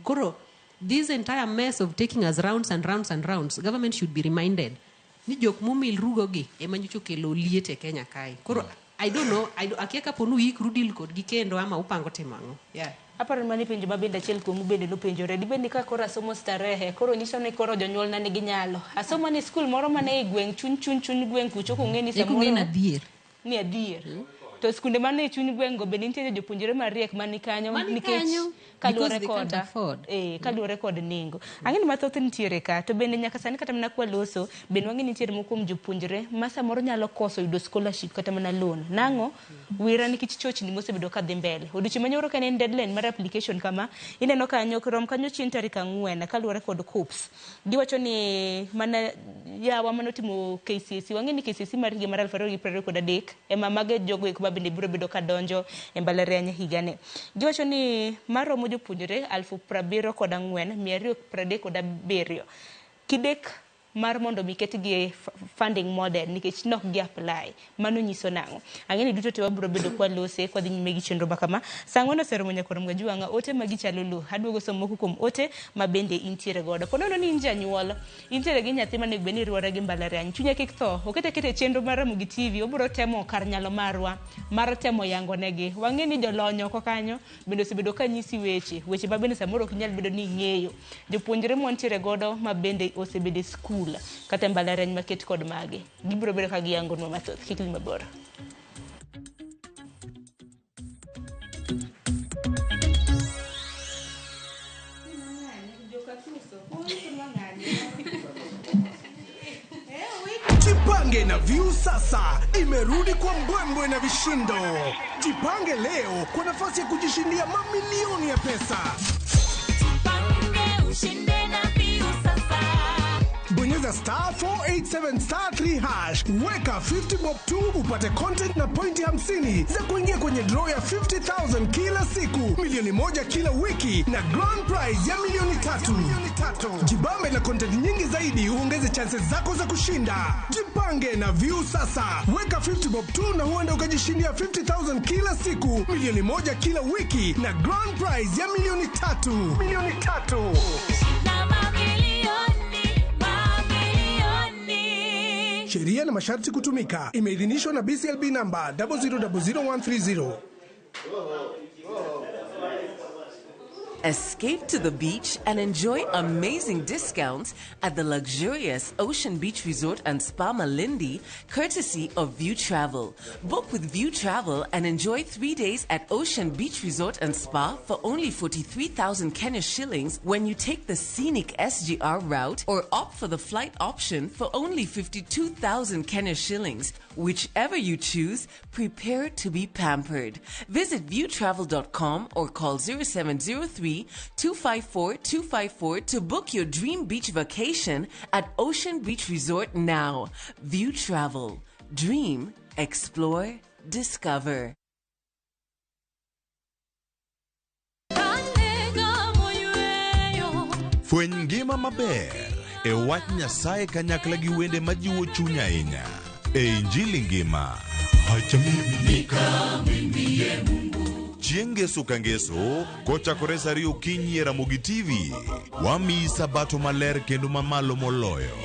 Koro this entire mess of taking us rounds and rounds and rounds, government should be reminded ni jok mumil rugogi ema nyocho kelo liete Kenya kai. Koro I don't know, akiaka ponu hik rudil kod gikendo ama upango timango. Yeah. Aparo mani penjo mabende achiel kuom bende no penjore dibendi ka koro asomo starehe koro nyiso ni koro jonyuol na nigi nyalo asomo ni school moro mane e gweng chuny gweng kucho kongeni samoro ni adier to skunde mane e chuny gweng go bende nitie jopuonjere mariek mani kanyo nikech kaluore kod nengo ang'eni mathoth nitiere ka to bende nyaka sani kata mana kwa loso bende wang'eni nitiere moko kuom jopuonjere ma samoro nyalo koso yudo scholarship kata mana loan nang'o wira nikech chochni mosebedo ka dhi mbele odiochieng' manyoro ka ne en deadline mar application kama ineno kanyo rom kanyo chieng' tarik 4 kaluore kod KUPS giwacho ni mana yawa manotimo KCSE wang'eni KCSE mar higa mar 2023 ema mage jogo eko bende biro bedo ka donjo e mbalariany higane giwacho ni maromo jopuonjre 74,237 kidek mar mondo miketgi funding model nikech nok gi apply mano nyiso nango ang'eni duto te wabro bedo kwa lose kwa dhi nyime gi chenro makama sang'ono seromo nyakoro mgajuanga ote magi chalo lu aduogo somo kuom ote mabende intiere godo ponono ni injanyuol intiere gi nyathi mane beni ruore gi mbalariany chunya kik tho okete kete chenro mar Ramogi TV obro temo kar nyalo marwa mar temo yango negi wang'eni jolonyo ko kanyo bende osebedo ka nyisi weche mabende samoro ok nyal bedo ni ng'eyo jopuonjre montiere godo mabende osebedo school kata mbalariany maket kod mage gibro bedo ka giyango no mathoth kik lima bora Jipange na View sasa imerudi kwa mbwembwe na vishindo. Jipange leo kwa nafasi ya kujishindia mamilioni ya pesa. Jipange ushinde na View sasa. Bonyeza *487*3# weka 50 bob tu upate content na pointi 50 za kuingia kwenye draw ya 50,000 kila siku, milioni 1 kila wiki na grand prize ya milioni 3. Jibambe na content nyingi zaidi uongeze chances zako za kushinda. Jipange na View sasa. Weka 50 bob tu na huenda ukajishindia 50,000 kila siku, milioni 1 kila wiki na grand prize ya milioni 3. Na mamilioni, mamilioni. Sheria na masharti kutumika. Imeidhinishwa na BCLB namba 0000130. Escape to the beach and enjoy amazing discounts at the luxurious Ocean Beach Resort and Spa Malindi, courtesy of View Travel. Book with View Travel and enjoy 3 days at Ocean Beach Resort and Spa for only 43,000 Kenya shillings when you take the scenic SGR route, or opt for the flight option for only 52,000 Kenya shillings. Whichever you choose, prepare to be pampered. Visit viewtravel.com or call 0703-254-254 to book your dream beach vacation at Ocean Beach Resort now. View Travel. Dream, explore, discover. Fweny ngima maber e wach Nyasaye kanyakla gi wende majiwo chuny ahinya. E Injili ngima. Acha mimi nikamwimbie Mungu. Chieng' Ngeso ka Ngeso, kochakore saa 2 okinyi e Ramogi TV, wamiyi sabato maler kendo mamalo moloyo.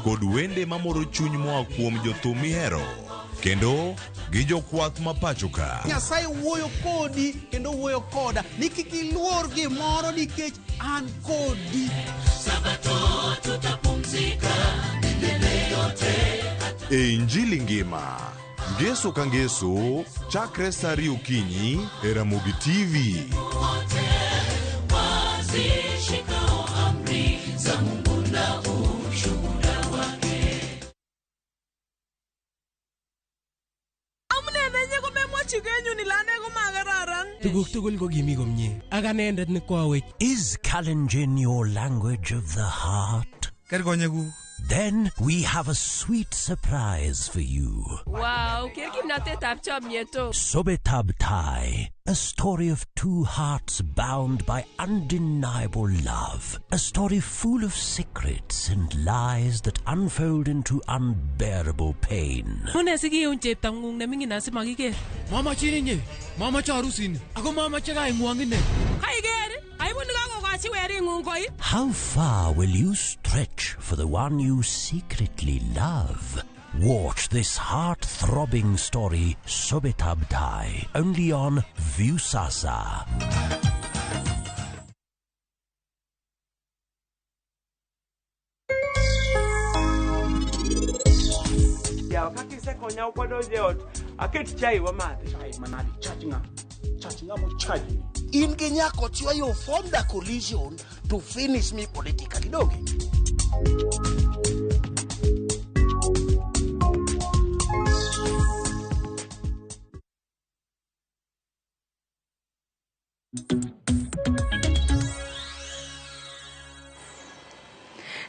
Kod wende mamoro chuny moa kuom jothum mihero, kendo gi jokwath mapacho ka. Nyasaye wuoyo kodi kendo wuoyo koda, ni kik iluor gimoro nikech an kodi. Sabato tutapumzika milele yote. E Injili ngima, Ngeso ka Ngeso, chakre saa 2 okinyi e Ramogi TV. Wazishikao amri za Mungu na ushuhuda wake. Tuguk tugul ko kimi komye. Ak anendet ni kwawech. Is Kalenjin your language of the heart? Then we have a sweet surprise for you. Wow, Sobetab Tai, a story of two hearts bound by undeniable love. A story full of secrets and lies that unfold into unbearable pain. Mama chininye, mama charusin, ako mama chagai muangine. How far will you stretch for the one you secretly love? Watch this heart-throbbing story, Sobetab Tai, only on Viusasa. Ya wakati seko nya ukwado jeot, aket chai wa madhi. Chai manadi, charging mo charging. In Kenya kochwa you form the coalition to finish me politically, doge.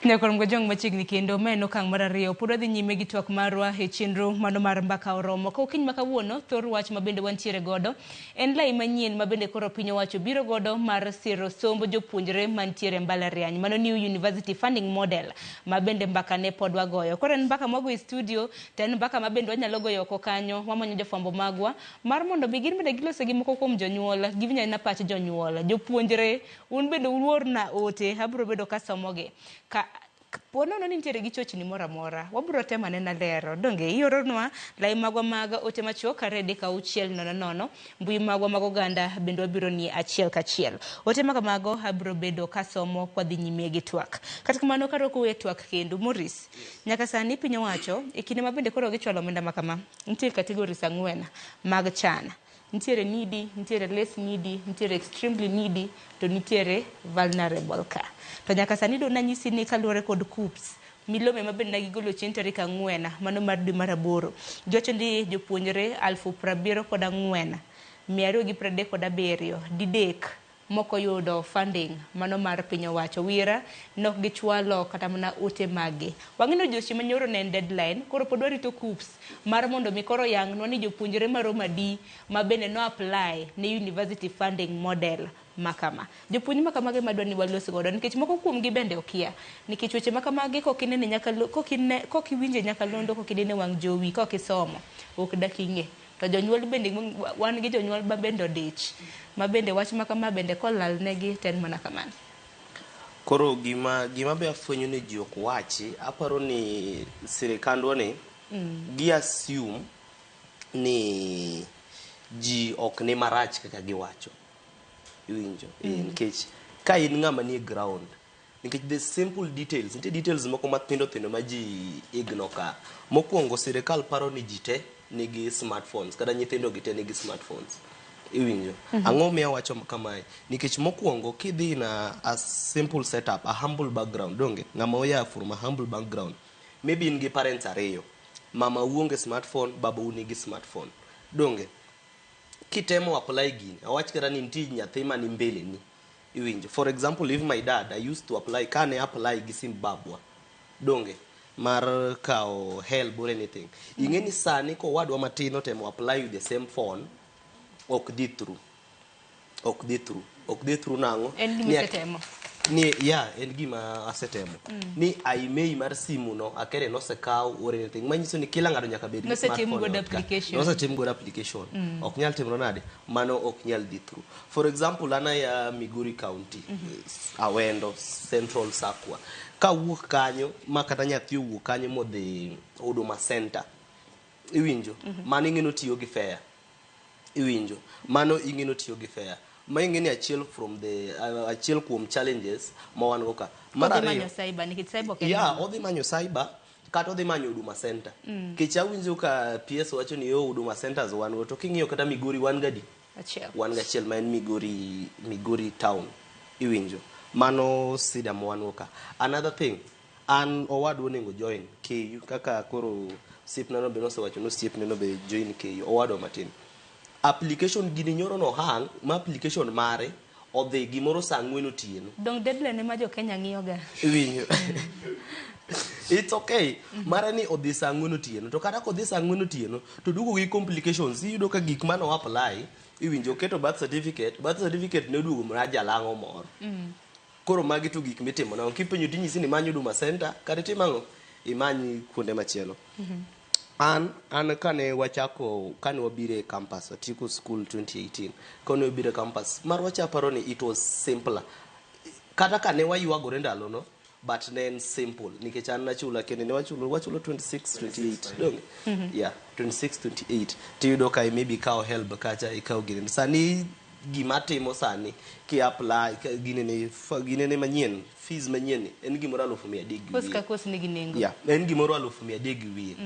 Nyakorom gojong machigni kendo meno kang marariyo puro dhi nyime gi twak marwa e chenro mano mar mbaka oromo ko kiny makawuono thor wach mabende wantiere godo en lai manyien mabende koro piny owacho biro godo mar siro somb jopuonjre mantiere mbalariany mano New University Funding Model mabende mbaka ne pod wagoyo koro en mbaka mwago e studio ten mbaka mabende wanyalo goyo oko kanyo wamanyo jofwambo magwa mar mondo bigir bende gilose gi moko kuom jonyuol givinya na pach jonyuol jopuonjre un bende uluor na ote abro bedo kasomoge ka pono no nitiere gi chochni mora mora wabro tema nena lero donge iyoronwa lai magwa maga ote machoka rede ka uchiel nono mbui magwa mago ganda bendo wabiro ni achiel ka chiel ote maga mago abro bedo kasomo kwa dhi nyime gi twak katika mano karoko we twak kendo Morris nyaka sani piny owacho ikine mabende koro gichwalo omenda makama nitie categories ang'wen mag chana nitiere needy, nitiere less needy, nitiere extremely needy, to nitiere vulnerable ka. To nyaka sani do nanyisi ni kaluwore kod KUPS, milome mabende nagigolo chien tarik 4 mano mar dwe mar 8. Jocho ndi jopuonjre 74,237 didek moko yudo funding mano mar piny owacho wira nok gichwalo kata mana ote mage wang'ino jochi manyoro ne deadline koro pod warito KUPS mar mondo mi koro yang'nwa ni jopuonjre maroma di mabende no apply ne University Funding Model makama jopuonj makamage madwani walos godo nikech moko kuom gi bende okia nikech weche makamage kokinene nyaka kokiwinje nyaka londo kokidene wang jowi kokisomo ok dakinge to jonyuol bende wan gi jonyuol bende odich mabende wach makama bende kolal negi ten mana kamano Koro gima be afwenyo ni ji ok wachi, aparo ni sirikandwa ni gi assume ni ji ok ni marach kaka giwacho. Iwinjo? Nikech ka in ng'ama ni ground, nikech the simple details, nitie details moko mathindo thindo ma ji ignore ka. Mokwongo sirikal paro ni ji te nigi smartphones, kada nyithindo gi te nigi smartphones. Iwinjo? Ang'o miya wacho kamae? Nikech mokwongo kidhi na a simple setup, a humble background, donge ng'ama oya from a humble background, maybe in gi parents ariyo, mama uonge smartphone, baba nigi smartphone, donge kitemo apply gini, awach kata ni nitie nyathi mani mbele ni. Iwinjo? For example, if my dad, I used to apply, kane apply gi sim babwa, donge mar kao help or anything. Ingeni sani ko wadwa matino temo apply with the same phone, ok di through nango en gima asetemo ni aimei mar simu no akere no se kaw or anything manyiso ni kila ngado nyaka bed gi smartphone no tim god application ok nyal timro nade mano ok nyal di through. For example, ana ya Migori County, Awendo Central Sakwa, ka wuok kanyo makata nyathi wuok kanyo modhi Huduma Center, iwinjo? Mano ing'eno tiyo gi fare. Iwinjo? Mano ing'eno tiyo gi fare. Ma ing'eni achiel from the achiel kuom challenges ma wan go ka. Odhi manyo cyber, nikech cyber ok. Odhi manyo cyber kata odhi manyo Huduma Center. Kech awinjo ka PS wacho ni Huduma Centers wan go, to king'iyo kata Migori wan gadi achiel. Wan gachiel ma en Migori town. Iwinjo? Mano sida ma wan go ka. Another thing, an owadwa onego join KU, kaka koro siepna no be nosewacho no siepne no be join KU, owadwa matin. Application gini nyoro no hang, ma application mare odhi gimoro saa 4 otieno. Dong deadline ma jo Kenya ng'iyo ga. Iwinjo? It's okay. Mara ni odhi saa 4 otieno, to kata kodhi saa 4 otieno to dugo gi complications, iyudo ka gik mano apply, iwinjo, keto birth certificate ne dugo mra jalang'o moro. Koro magi to gik mitimo na kipenjo tinyisi ni manyo Huduma Center, kata timango imanyi kuonde machielo. An kane wachako, kane wabire campus, atieko school 2018, kane wabire campus, mar wachaparo ni it was simpler. Kata kane wayuagore ndalo no, but then simple. Nikech an nachula kene ne wachulo 26-28, donge? Yeah, 26-28. Tiyudo ka maybe kao help kacha ikao gine. Sani gima timo sani ki apply gine ne manyien, fees manyien en gimoro 100,000 gi. Kos ka kos nigi nengo. Yeah, en gimoro 100,000 gi wiye.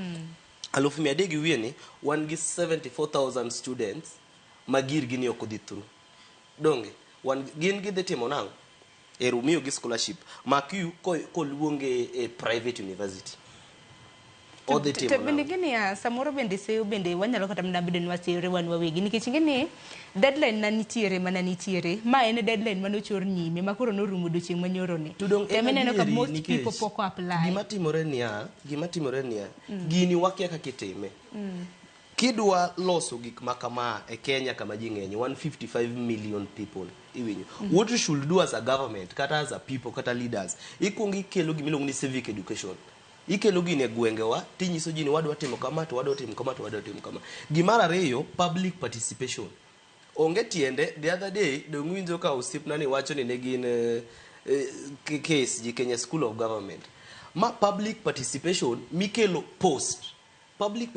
100,000 gi wiye ni wan gi 74,000 students magir gini ok odhi through. Donge wan gin gidhi timo nang'o? Erumiyo gi scholarship makiu koluonge e private university. Odhi timo nang'o? Bende gini ya samoro bende seyo bende wanyalo kata mna bende nwaseyore wan wawegi, nikech ngeni deadline na nitiere ma en deadline manochor nyime makoro norumo odiochieng' manyoro ni. Temeneno ka most people poko apply. Gima timore niya, gini wakia kaka itime. Kidwa loso gik makama e Kenya kama ji ng'eny, 155 million people, iwinjo. What you should do as a government, kata as a people, kata leaders, ikwongo ikelo gimiluongo ni civic education. Ikelo gini e gwengewa, tinyiso ji ni wadwa timo kama, to wadwa timo kama, to wadwa timo kama. Gimara ariyo, public participation. Onge tiende, the other day, dong winjo ka osiepna ni wacho ni ne gin case ji Kenya School of Government. Ma public participation mikelo post. Public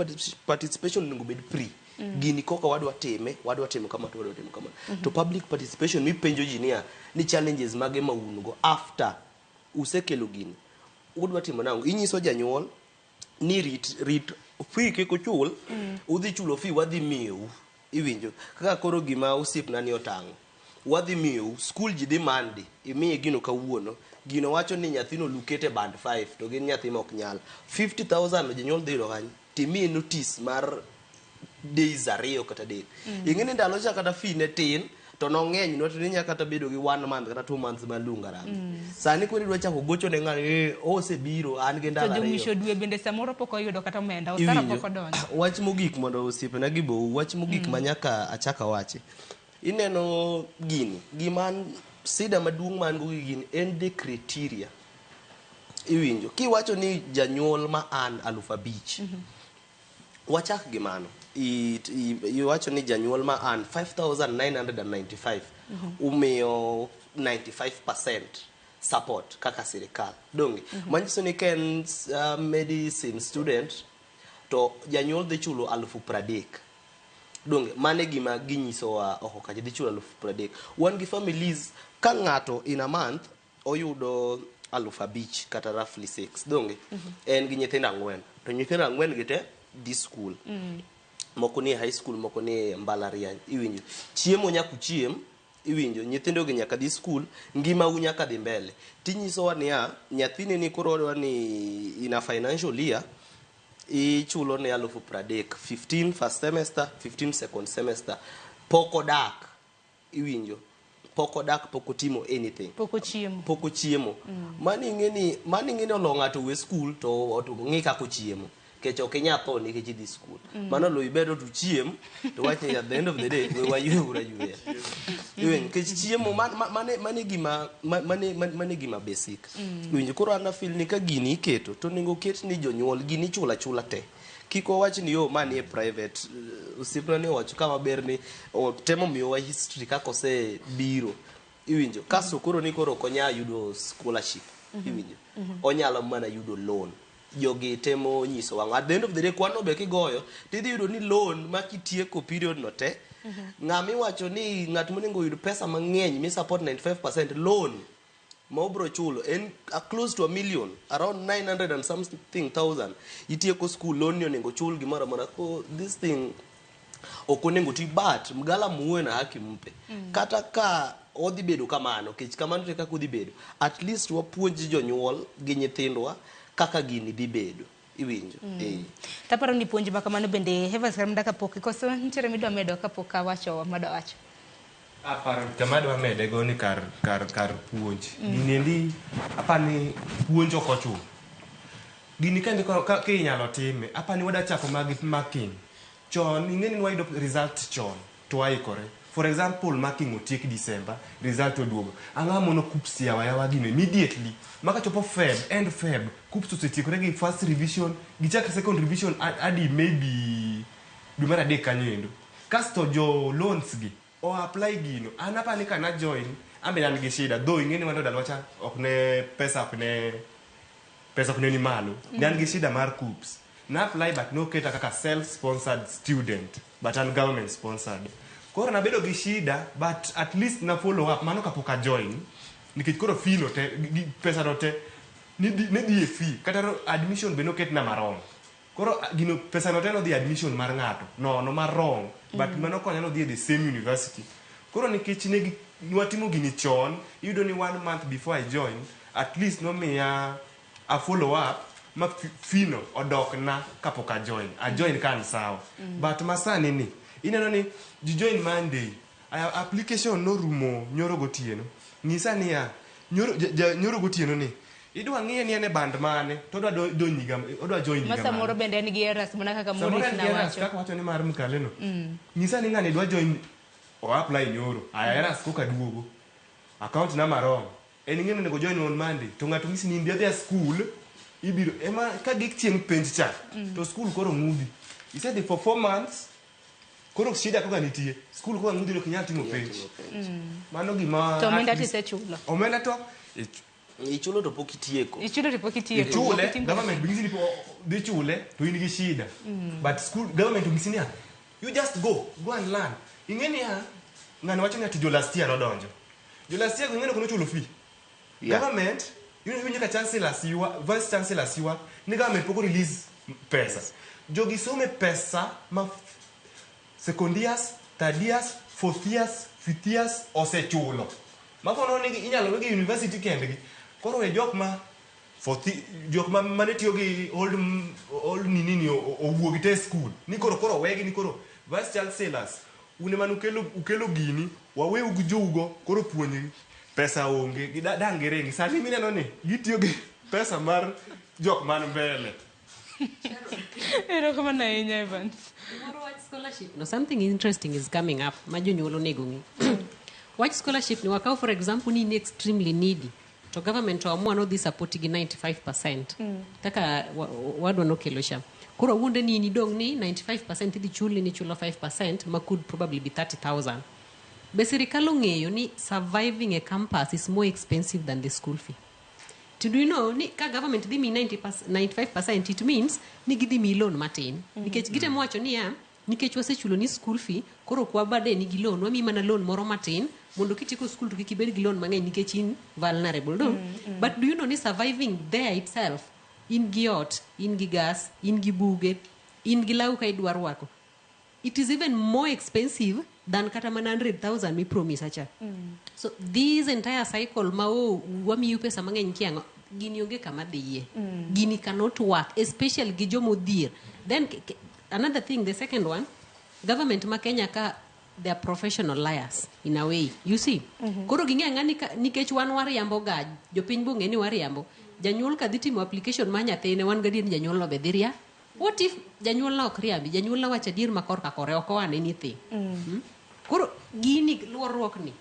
participation nengo bed free. Gini koka wadwa timo kama, to wadwa timo kama. To public participation mipenjo ji ni challenges mage ma ungo after usekelo gini. Udwa timo nango, inyiso janyuol ni rit fee kiko chul, udhi chulo fee wadhi miu. Iwinjo? Kaka koro gima osiepna ni otang'o. Wadhi miu, school ji dhi mandi, imiye gino kawuono, gino wacho ni nyathino lukete band 5, to gin nyathi ma ok nyal. 50,000 janyuol dhi iro kanyo, timiye notice mar days ariyo kata dek. Ing'eni ndalo cha kata fee ne tin, to nong'eny no to ninya kata bedo gi 1 month kata 2 months malunga rangi. Sani kwani dwa chako gocho ne ng'ani osebiro an gi ndalo ariyo. To jomisho dwe bende samoro pok oyudo kata omenda, osara pok odonjo. Wach mogik mondo osiepena gi bo, wach mogik manyaka achaka wache. Ineno gini, giman sida maduong' man go gini en the criteria. Iwinjo? Kiwacho ni janyuol ma an 5,000. Wachak gimano. Iwacho ni janyuol ma an 5,995. Umiyo 95%. support kaka sirikal donge manyiso ni ken medicine student to janyuol dhi chulo 30,000 donge mane gima ginyisowa oko kaje dhi chulo 30,000 wan gi families ka ng'ato in a month oyudo 5,000 kata roughly 6 donge en gi nyithindo 4 to nyithindo 4 gi te di school moko ni high school moko ni mbalariany iwinjo chiemo nyaku chiem iwinjo nyithindo gi nyaka di school ngima u nyaka dhi mbele tinyisowa ni nyathini ni koro ni ina financial year ichulo ne 30,000 15 first semester 15 second semester poko dak iwinjo poko dak poko timo anything poko chiemo mani ngeni olo ng'ato we school to ng'i kako chiemo kech ok inyatho nikech dhi school mano lo ibedo to chiem to wache at the end of the day we wayura even kech chiemo mane gima basic winjo koro ana feel ni ka gini iketo to ningo ket ni jonyuol gini chula te kiko wach ni yo mani e private usipna ni wacho kama ber ni temo miyo wa history kako se biro iwinjo kaso koro ni koro konya yudo scholarship iwinjo onyalo mana yudo loan jogi temo nyiso wang at the end of the day kwano be kigoyo tidhi yudo ni loan makitieko period no te ng'ami wacho ni ng'at monego yud pesa mang'eny mi support 95% loan ma obro chulo en close to $1 million around 900 and something thousand itieko school loan ni onego chul gimoro amora ko this thing okonego ti but mgala muwe na haki mpe kata ka odhi bedo kamano kech kamano te kaka odhi bedo at least wapuonj jonyuol gi nyithindwa kaka gini dhi bedo iwinjo taparo ni puonj makamano bende Evans Karamda kapok koso nitiere midwa medo kapok awacho mada wacho aparo jamadwa mede go ni kar puonj giniendi apani puonj ok ochuno gini kende ka inyalo time apani wada chako marking chon ing'eni wayudo result chon to waikore for example marking otiek December result oduogo ang'a mono KUPS yawa gino immediately maka chopo end Feb KUPS osetiekore gi first revision gichak second revision adi maybe dwe mar 3 kanyo endo kasto jo loans gi o apply gino anapani kana join ambe an gi shida though ing'eni wando dalwacha okne pesa okne ni malo dan gi shida mar KUPS na apply but no keta kaka self sponsored student but an government sponsored koro nabedo gi shida but at least na follow up mano kapoka join nikech koro fee no te pesa no te ne di fee kata admission be no ket na marong koro gino pesa no te no di admission mar ng'ato no mar wrong but mano konya no di the same university koro nikech ne watimo gini chon yudo ni 1 month before I join at least no me a follow up ma fee no odok na kapoka join a join kan sawa but masani ni ineno ni join Monday application no rumo nyoro gotieno ngisa ni nyoro gotieno ni idwa ng'iye ni ene band mane to odwa nyiga odwa join nyiga masa moro bende en gi eras mana kaka Morris na wacho kaka wacho ni mar mkaleno ngisa ni ng'ani dwa join o apply nyoro eras koka duogo account na marong en ng'eno nego join on Monday to ng'ato ngisi ni ndhi school ibiro ema ka gik chieng penj cha to school koro ngudi he said for 4 months koro shida koka nitie school koka ngudi kinyalo timo penj mano gima to omenda tise chulo omenda to ichulo to pok itieko ichule government bingisi dhi chule to in gi shida but school government ngisi ni you just go and learn ing'eni ng'ani wacho ni ati jo last year nodonjo jo last year ng'eni kono chulo fee government you ka chancellor siwa vice chancellor siwa ni government poko release pesa jogi some pesa ma second years third years fourth years fifth years osechulo makono ni inyalo gi university kendgi koro e jok ma mane tiyo gi old nini owuogi te school ni koro wegi ni koro vice chancellors une man ukelo gini waweu gi jougo koro puonji pesa onge gidangere ngi sani mineno ni gitiyo gi pesa mar jok man mbele ero kama na yenya Evans watch scholarship no something interesting is coming up majonyuolo nego ngi watch scholarship ni wakao for example ni extremely needy to government amua no this support gi 95% kaka wadwa no kelosha koro wunde ni dong ni 95% di chuli ni chulo 5% ma could probably be 30,000 be sirikal ong'eyo ni surviving a campus is more expensive than the school fee. Do you know ni ka government dhi mi 95%, it means ni gidhi mi loan matin. Nikech gitemo wacho ni nikech wasechulo ni school fee, koro kwa bade ni gi loan, wami mana loan moro matin, mondo kitiko school to kikibed gi loan mang'eny nikech in vulnerable. But do you know ni surviving there itself, in gi ot, in gi gas, in gi buge, in gi law ka idwar wako, it is even more expensive than kata mana 100,000 mi promise acha. So this entire cycle wamiyu pesa mang'eny kiango, gini onge kama dhiye. Gini cannot work, especially gi jomodhier. Then another thing, the second one, government ma Kenya ka, they are professional liars in a way, you see. Koro ginge ngani nikech wan wariambo ga, jopiny bunge ni wariambo, janyuol ka dhi timo application ma nyathine, wan gadier ni janyuol no be dhiria. What if janyuol na ok riambi, janyuol na wacha dir makor ka kore oko wane anything. Koro gini luorruok ni,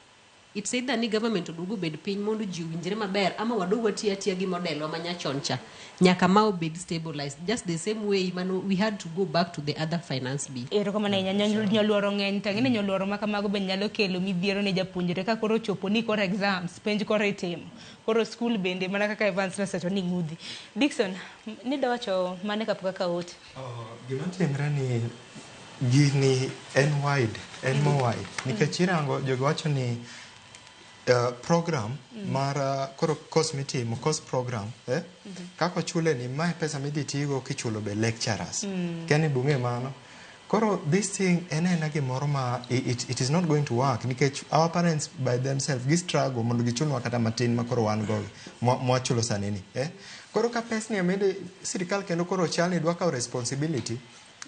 it said that ni government odugo bed piny mondo ji winjre maber, ama wadugo tia gi model wa manyachon cha, nyaka ma obed stabilized, just the same way we had to go back to the other finance bill. Ero kama na nyoluoro ng'eny, tangine nyoluoro makamago ben nyalo kelo midhiero ne japuonjre ka koro chopo ni koro exams, penj koro itimo, koro school bende mana kaka Evans naseto ni ng'udhi. Dickson, nida wacho mane kapok ka ote? Gima timre ni gini en wide, en more wide. Nikech irango jogo wacho ni program mar koro course mitimo, course program, kako chule ni mae pesa midhi tigo kichulo be lecturers. Kani bunge mano. Koro this thing ena gimoro ma it is not going to work nikech our parents by themselves gi struggle mondo gichulwa kata matin ma koro wan go mwachulo sanini. Koro ka pesa ni amede sirikal kendo koro chani dwa kawo responsibility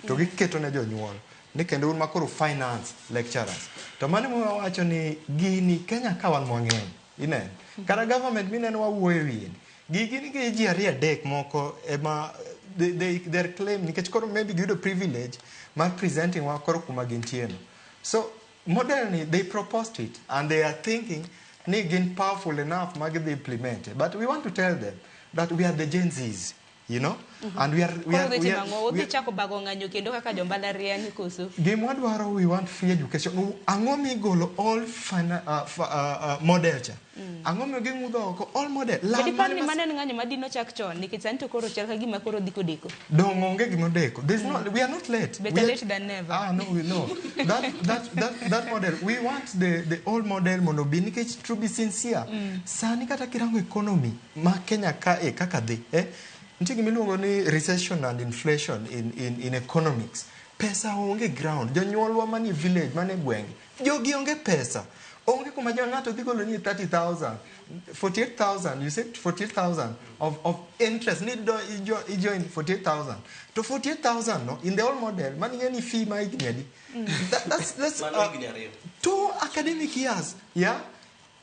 to giketo ne jonyuol ni kendo un makoro finance lecturers. To mane mo wacho ni gini Kenya ka wan mang'eny inen kara government mineno wawuoyo wiye gini gi ji ariyo adek moko ema their claim nikech koro maybe giyudo privilege mar presenting wa koro kuma gintieno. So model ni they proposed it and they are thinking ni gin powerful enough ma gidhi implement it. But we want to tell them that we are the Gen Zs, you know, and we chako bago ng'anyo kendo kaka jombalariany koso gimwadwaro, we want free education. Ang'o migolo all model cha ang'o mi ging'udho oko all model kedi parni mane ng'anyo madino chak chon nikech sani to koro chal ka gima koro diko deko dong onge gima deko. There's not, we are not late. Better late than never. No, we know that model we want the old model mondo bi nikech to be sincere sani kata kirango economy ma Kenya ka kaka dhi nitie gimiluongo ni recession and inflation in economics. Pesa onge ground, jonyuolwa mani village mane gwenge jogi onge pesa, onge kuma ng'ato dhi golo ni 30,000 48,000, you said 48,000 of interest need join 48,000 to 48,000 no in the old model mani any fee ma igni that's to academic years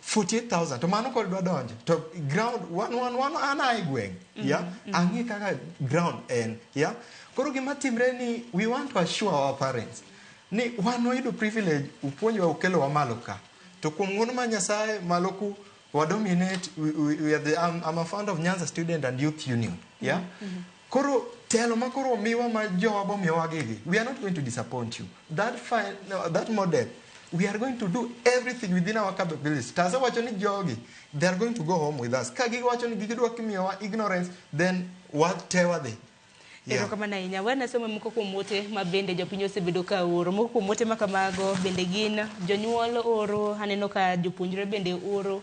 48,000 to mano kod donjo to ground one ana igweng angi kaka ground en koro gima timre ni we want to assure our parents ni wan oyudo privilege upuonjwa ukelo wa malo ka to kuom ng'uono ma Nyasaye maloku wa dominate we are I'm a founder of Nyanza Student and Youth Union koro telo makoro miwa ma jowa bo miwa gigi we are not going to disappoint you that model. We are going to do everything within our capabilities. Tasa wacho ni jogi, they are going to go home with us. Kagi wacho ni gigidwa kimiwa ignorance, then whatever they. Ero kama na inya wana somo mko kumote mabende jopinyo sebedo ka oro mko kumote makamago bende gin jonyuol oro haneno ka jopuonjre bende oro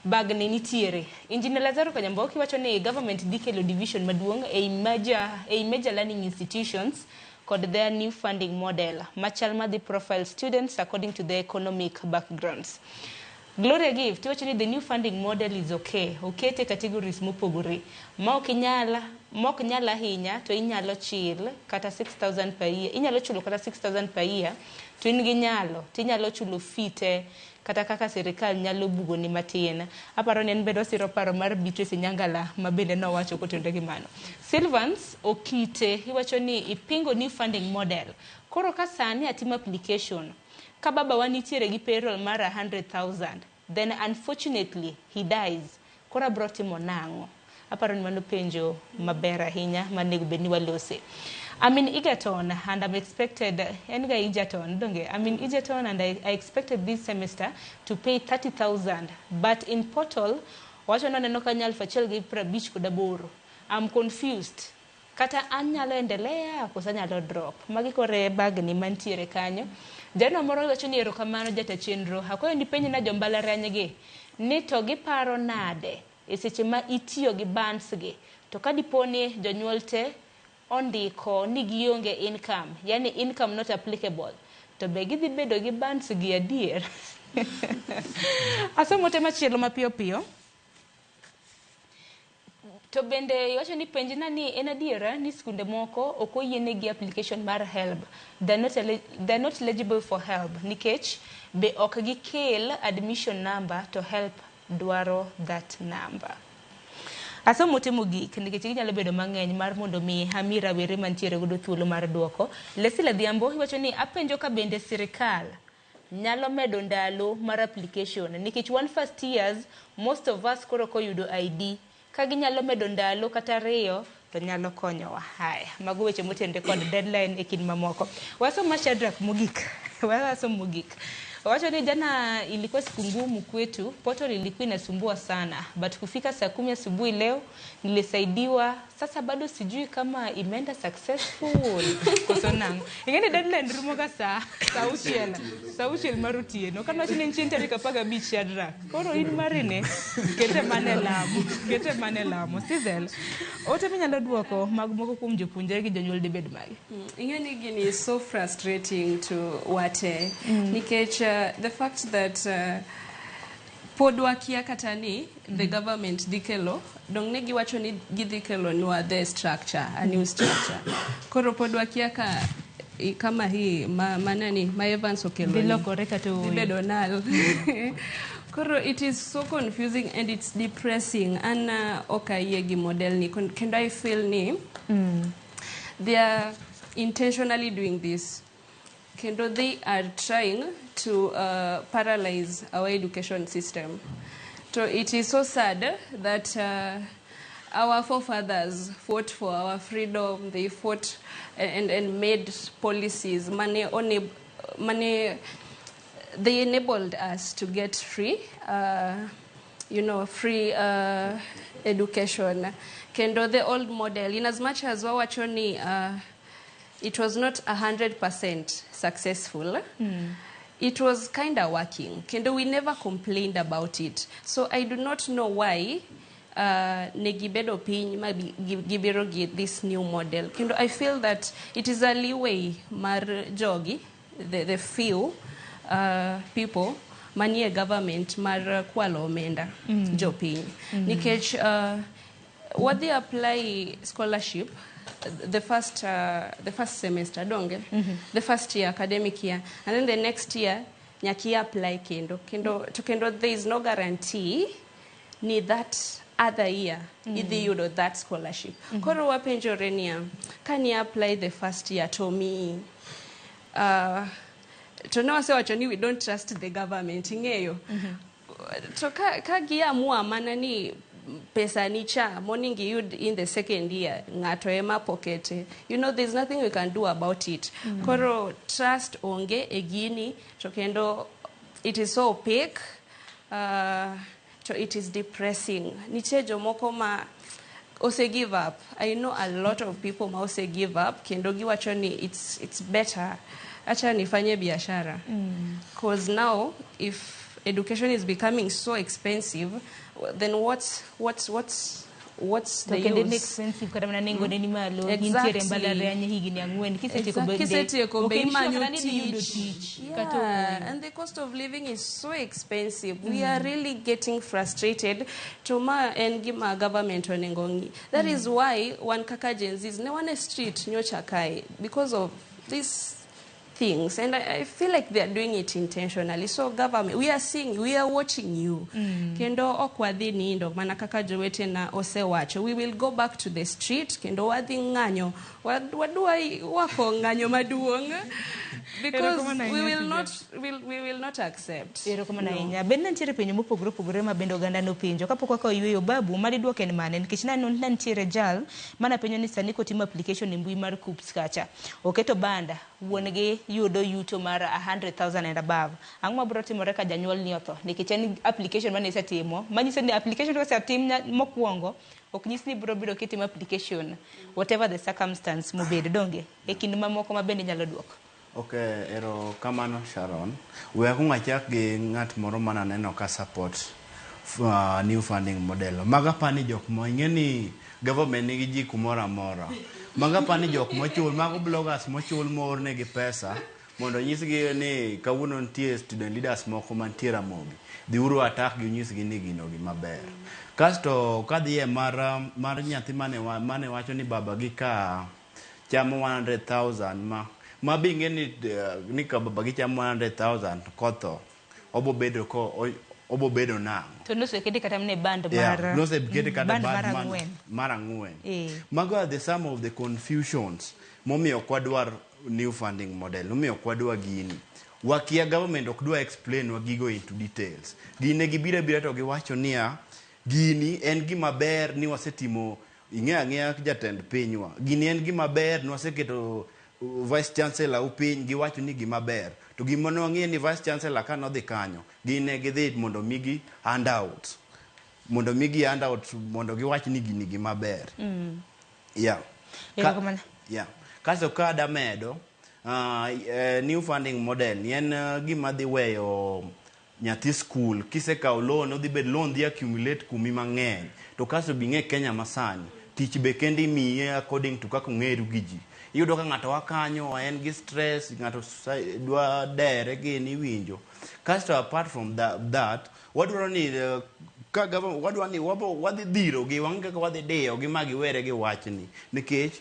bag ne nitiere. Engineer Lazaro Kanyamboki wacho ni government dikelo division maduong e major learning institutions called their new funding model, Machalma the profile students according to their economic backgrounds. Gloria Gift, actually the new funding model is okay te categories mopogore. Ma ok nyala hinya to inyalo chil kata 6,000 per year. Inyalo chulo kata 6,000 per year to in gi nyalo, to inyalo chulo fite kata kaka serikal nyalo bugo ni matin. Aparo ni en bedo siro paro mar Beatrice Nyangala mabende no wacho kotende gi mano. Sylvans Okite iwacho ni ipingo new funding model. Koro ka sani atima application ka baba wanitiere gi payroll mar 100,000 then unfortunately he dies. Kora brought him onango. Aparo ni mano penjo maber ahinya manego bedni walose. I'm in Egerton and I'm expected, I'm in Egerton and I expected this semester to pay 30,000. But in portal, what I'm confused. Kata anyalo endelea kusanyalo drop. Magi kore bag ni mantiere kanyo. Jana moro wacho ni erokamano jata chenro. Hakoyo ni penyi na jombalariany gi. Ni to giparo nade. E seche ma itiyo gi bands gi. To kadiponi jonyuol te ondiko ni gionge income. Yani income not applicable. To be gidhi bedo gi bands gi adier. Asomo tema chielo mapiyo piyo. To bende wacho ni penjina ni en adiera ni skunde moko okoyienegi application mar help. They're not eligible for help. Nikech be ok gikel admission number to help dwaro that number. Asomo temo gik nikech ginyalo bedo mang'eny mar mondo mi hamira were mantiere godo thuolo mar duoko. Lesila Dhiambo wacho ni apenjo ka bende sirikal nyalo medo ndalo mar application nikech one first years most of us koro koyudo ID. Kagi nyalo medo ndalo kata riyo to nyalo konyowa. Haya, mago weche motende kod deadline e kin mamoko. Waso Shadrack Mogik. Waso Mogik. Wacho ni jana ilikuwa siku ngumu kwetu, portal ilikuwa inasumbua sana, but kufika saa 10 asubuhi leo nilisaidiwa. Sasa bado sijui kama imeenda successful. Kosonango. Ingene deadline rumoga saa uchiel marutieno. Kana chini nchini tarika paga beach Shadrack. Koro in marine kete mane lamo. Sizel. Ote minyalo duoko mag moko kuom jopuonjre gi jonyuol debed magi. Ingene gini is so frustrating to wate. Nikech the fact that podwakia katani the government dikelo dongne giwacho ni gidhikelo nwa the structure, a new structure. Koro podwakia kama hii ma Evans okelo bedonal. Koro it is so confusing and it's depressing. Ana okayegi model ni kendo I feel ni they are intentionally doing this. Kendo they are trying to paralyze our education system. So it is so sad that our forefathers fought for our freedom. They fought and made policies. They enabled us to get free, free education. Kendo the old model, in as much as wawachoni it was not 100% successful. It was kind of working. Kendo we never complained about it. So I do not know why negibedo piny gibiro get this new model. Kendo I feel that it is a leeway mar jogi, the few people manie government mar kwalo omenda jopiny. Nikech what they apply scholarship the first semester the first year academic year, and then the next year nyaki apply kendo there is no guarantee ni that other year idhi yudo that scholarship. Koro wapenjore niya kani apply the first year to me to no wase wacho ni we don't trust the government ing'eyo. To ka giamua mana ni pesa nicha morning yud in the second year ngato ema pocket, there's nothing we can do about it. Koro trust onge egini to kendo it is so opaque, so it is depressing. Niche jomoko ma ose give up. I know a lot of people ma ose give up kendo giwacho ni it's better acha nifanye biashara. Because now if education is becoming so expensive, then what's the use? Expensive kada manengo ni malo intiere mbalariany higini ang'wen kisetieko be imanyo tich. And the cost of living is so expensive. We are really getting frustrated to ma en gima government onengo ngi. That is why one kaka Gen Zs ne one street nyocha kai because of this things, and I feel like they are doing it intentionally. So government, we are watching you. Kendo okwadhi nindo mana kaka jowete na osewacho. We will go back to the street kendo wadhi ng'anyo. Wadua wako ng'anyo maduong. Because we will not accept. Erokamano ahinya. Bende nitiere penjo mopogore opogore ma bende oganda nopenjo kapok waka oyweyo babu madi duok en mane nikech nitiere jal mana penjo ni sani kotimo application e mbui mar KUPS kacha oketo banda wuon gi yudo yuto mar 100,000 and above. Ang'o mabiro timore ka janyuol ni otho nikech en application mane isetimo manyiso ni application kosetim mokwongo ok nyis ni biro kitimo application whatever the circumstance mobed donge e kind mamoko ma bende nyalo duoko. Okay, ero kamano Sharon. We akong achak gi ng'at moro mana neno ka support new funding model. Maga pani jok mo ingeni government nigi ji kumora mora. Maga pani jok mo chul mago bloggers mo chul mor ne gi pesa mondo nyisgi ni kawuono nitie student leaders moko mantiere Ramogi. Dhiuru attack gi nyisgi ni gino gi maber. Kasto kadhiye mar nyathi mane wacho ni baba gi ka chamo 100,000 ma binge ni ka baba gi chamo 100,000 kotho obo bedo na to no se kede kata mne band no se kede kata band mar ang'wen mago are the some of the confusions momiyo kwadwar new funding model momiyo kwadwa gini wakia government ok dwa explain wagigo into details gine gibira to giwacho niya gini en gima ber ni wasetimo ing'eya jatend pinywa gini en gima ber ni waseketo vice chancellor upiny giwacho ni gima ber to gima nong'e ni vice chancellor ka nodhi kanyo gine gidhi mondo migi handout mondo giwach ni gini gima ber kaso kada medo new funding model ni en gima dhi weyo nyathi school kisekaw loan odhi bed loan dhi accumulate kumi mang'eny to kaso bing'e Kenya masani tich be kendi miye according to kaka ng'eru gi ji iyudo ka ng'ato wakanyo en gi stress ng'ato dwa dere gini winjo kasto apart from that wadwaro ni ka government wadwa ni wadhi dhiro gi wang' kaka wadhi diyo gi magi were gi wachni nikech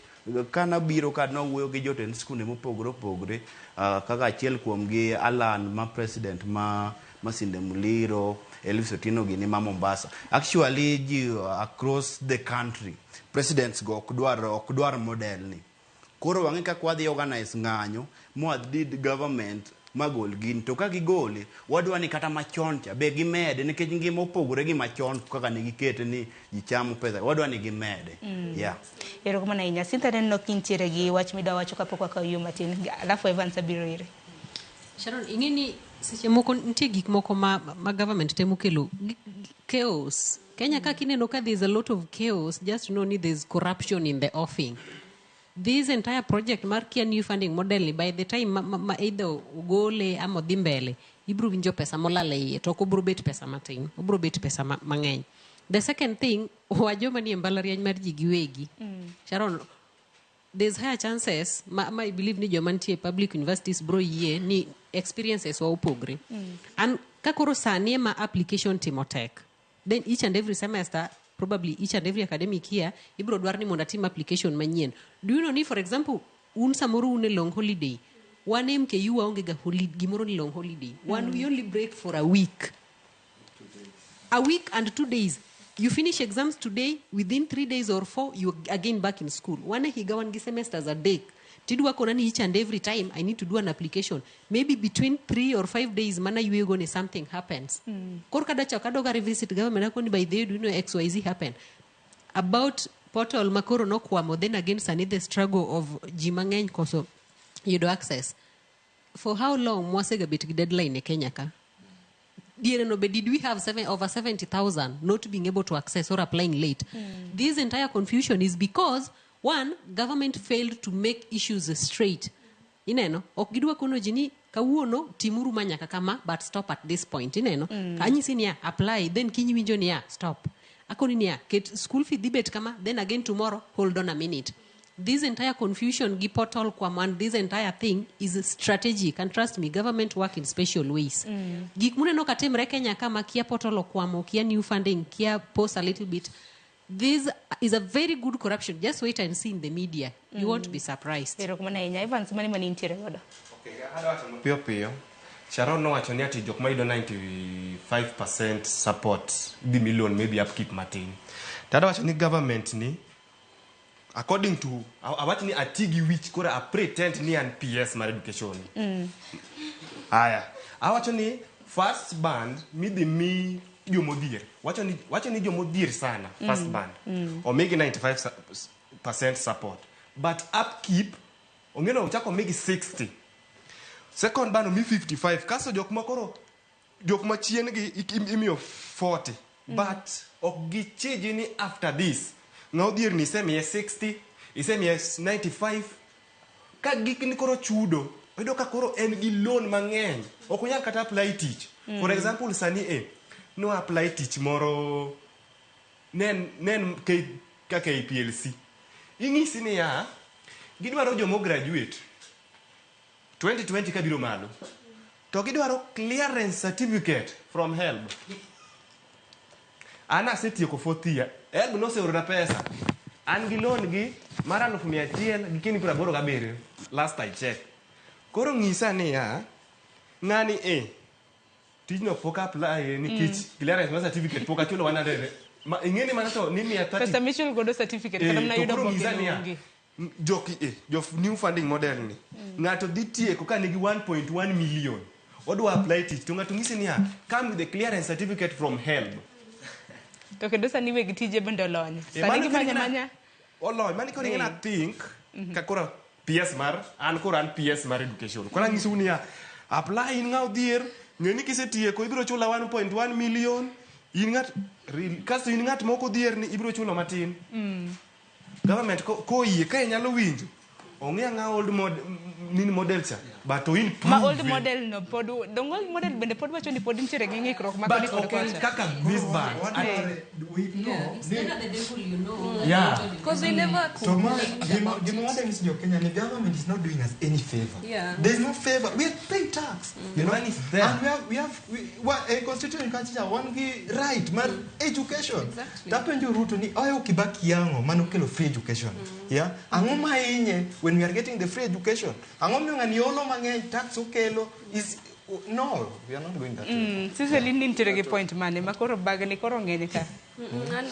kana biro ka nowuoyo gi jotend skunde mopogore opogore kaka achiel kuom gi Alan ma president ma Masinde Muliro Elvis Otieno gini ma Mombasa actually across the country presidents go ok dwar model ni koro wang'e kaka wadhi organize ng'anyo did government magol gin to ka gigole wadwa ni kata machon cha be gimede nikech ngima opogore gi machon kaka ne gikete ni ji chamo pesa wadwa ni gimede erokamano ahinya Cynthia neno kintiere gi wach midwa wacho kapok wakaw yo matin alafu Evans abiro ire Sharon ing'eni seche moko nitie gik moko ma government temo kelo chaos Kenya ka kineno ka there's a lot of chaos just know ni there's corruption in the offing this entire project mar Kia new funding model by the time ma either gole ama dhi mbele ibro winjo pesa molala iye to ok obro bet pesa matin obro bet pesa mang'eny the second thing wajoma ni mbalariany mar ji giwegi Sharon there's higher chances I believe ni joma nitie public universities bro yie ni experiences wa opogre and kakoro sani ma application timotek then each and every semester probably each and every academic year ibro dwar ni mondo atim application manyien do you know ni for example un samoro un long holiday one MKU waonge ga holiday gimoro ni long holiday one we only break for a week and 2 days you finish exams today within 3 days or 4 you again back in school one higa one semesters a day tidwa kona ni each and every time I need to do an application maybe between 3 or 5 days mana you go something happens kor kada chakadoga revisit government akoni by the do you know XYZ happen about portal makoro no kwamo then again sani the struggle of jimang'eny koso you do access for how long mwasega bit deadline e Kenya ka dear no did we have over 70,000 not being able to access or applying late this entire confusion is because one government failed to make issues straight ineno ok gidwa kono jini kawuono timuru manyaka kama but stop at this point ineno kanyisi ni apply then kinyi winjo ni stop akoni ni get school fee debate kama then again tomorrow hold on a minute this entire confusion gi portal kwa man this entire thing is strategic and trust me government work in special ways gik muneno katimre Kenya kama Kia portal kwamo Kia new funding Kia post a little bit this is a very good corruption just wait and see in the media you won't be surprised erokamano ahinya Evans mani intiere godo pio pio Sharon no wacho ni ati jok mayudo 95% support the million maybe upkeep matin tada wacho ni government ni according to awach ni atigi wich kora a pretend ni an PS mar education. Aya, awacho ni first band midhi mi jomodhier. Wacho ni jomodhier sana first band. O migi 95% support. But upkeep ongeno uchako migi 60. Second band omi 55. Kaso jok ma chien gi imiyo 40. But okgichiji ni after this nodhier ni isemiye 60, isemiye 95. Ka gik ni koro chudo, oyudo ka koro en gi loan mang'eny. Ok onyal kata apply tich. For example, sani no apply tich moro nen ka KPLC. Ing'isi ni ya, gidwaro jomo graduate 2020 kabiro malo. To gidwaro clearance certificate from HELB. Ana asetieko 4th year. HELB noseorona pesa. An gi loan gi mar 100,000 gi kini 87 last I check. Koro ng'isa ni ya, ng'ani tijno pok apply nikech clearance mar certificate pok achulo 100. Ing'eni mana to ni 130. Pesa michul godo certificate kana mna yudo boke. Jof new funding model ni. Ng'ato dhi tieko ka nigi 1.1 million. Odwa apply tich to ng'ato ng'isi ni ya, come with the clearance certificate from HELB. To kendo sani weg tije bende olony. Sani gimanya olony mani koro ing'ena think ka koro PS mar an PS mar education. Koro ng'isu ni ya, apply in ng'aw dhier ng'eni kisetieko ibiro chula 1.1 million. Kasto in ng'at moko dhier ni ibiro chulo matin. Government ko yie ka inyalo winjo. Ong'e ng'a old model cha. But to in ma old model no pod dong old model bende pod wacho ni pod nitiere gi ng'ikruok ma koni kod kocha. Kaka this band. We know. It's never the devil you know. Yeah. Because we never so what is your Kenya? The government is not doing us any favor. Yeah. There's no favor. We are paying tax. You know, it's there. And we have a constitution culture one right mar education. Exactly. Tapenjo Ruto ni oyo kibaki yango manokelo free education. Yeah. Ang'o ma inye when we are getting the free education? Ang'o miyo ng'ani olo mang'eny tax okelo is no, we are not going that way. Sisi lini nitiere gi point mane makoro bag ni koro ng'eny ka.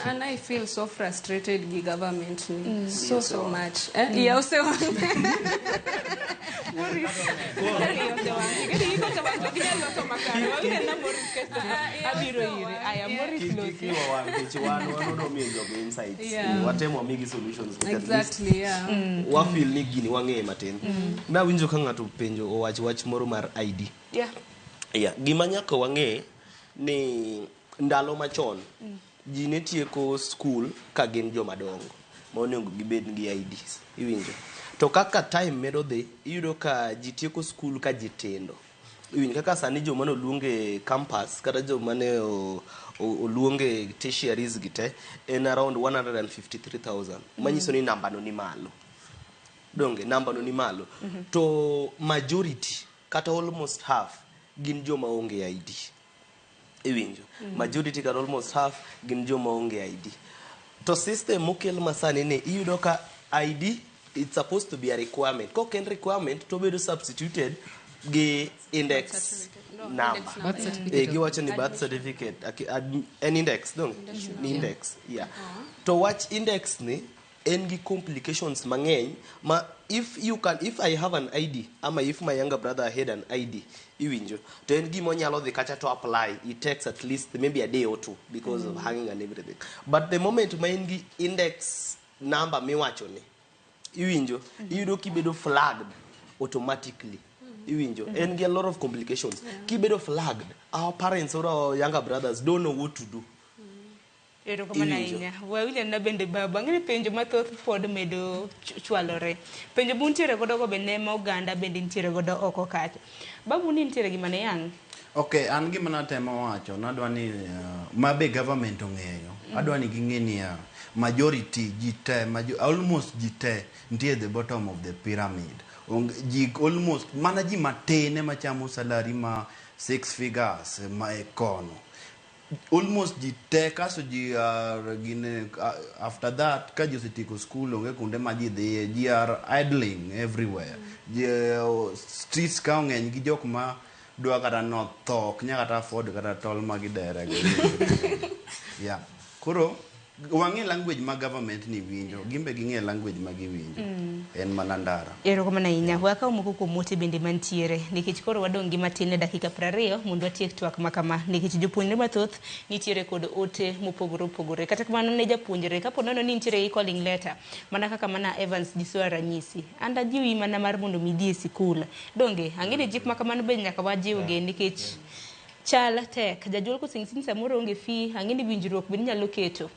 And I feel so frustrated with government so much. Yeah, also. Exactly, yeah. Wafil ni gini wang'e matin. Na winjo ka ng'ato penjo o wach moro mar ID. Yeah. Yeah, gima nyaka wang'e ni ndalo machon ji ne tieko school ka gin joma dongo ma onego gibed gi IDs. Iwinjo. To kaka time medo dhi, iyudo ka ji tieko school ka ji tindo. Iwinjo kaka sani joma no luonge campus kata joma ne oluonge tertiaries gite en around 153,000. Manyiso ni namba no ni malo. Donge namba no ni malo. To majority kata almost half gin joma onge ID. Iwinjo. Majority kata almost half gin joma onge ID. To system mokel masani ne iyudo ka ID it's supposed to be a requirement. Ko ken requirement to be substituted gi index number. Giwacho ni birth certificate an index don't ni index yeah. To watch index ni en gi complications mang'eny ma if I have an ID ama if my younger brother had an ID iwinjo to en gimo nyalo dhi kacha to apply it takes at least maybe a day or two because of hanging and everything. But the moment ma en gi index number miwacho ni iwinjo iyudo kibedo flagged automatically. Iwinjo and get a lot of complications. Kibedo flagged, our parents or our younger brothers don't know what to do. Ero kamana inya wawile na bende baba ngini penjo mathoth pod medo chwalore. Penjo buntiere godo go bende ma Uganda bende ntiere godo oko kacha. Babu ni ntiere gimane yang? Okay, an gima natemo wacho nadwa ni mabe government ong'eyo. Adwa ni ging'e ni majority jite almost jite ntie the bottom of the pyramid. Almost mana ji matene machamo salary ma 6 figures ma ekono. Almost jite kaso ji gine after that ka ji osetieko school onge kunde ma ji dhiye ji are idling everywhere. Streets ka ong'eny gi jok ma dwa kata no thok nya kata afford kata tol ma gidere. Yeah. Koro wang'e language ma government ni winjo, gimbe ging'e language ma giwinjo. En mana ndara. Erokamano ahinya. Wakaw moko kuom mote bende mantiere nikech koro wadong' gi matin e dakika 20 mondo watiek twak ma kama nikech jopuonjre mathoth nitiere kod ote mopogore opogore. Kata kamano ne japuonjre kapo nono ni nitiere gi calling letter mana kaka mana Evans Disoa ranyisi. Anda jiwi mana mar mondo midhi e sikul. Donge ang'e jik ma kamano be nyaka wajiwge nikech chal tek jajol ko sing samoro onge fi ang'e winjruok be nyalo keto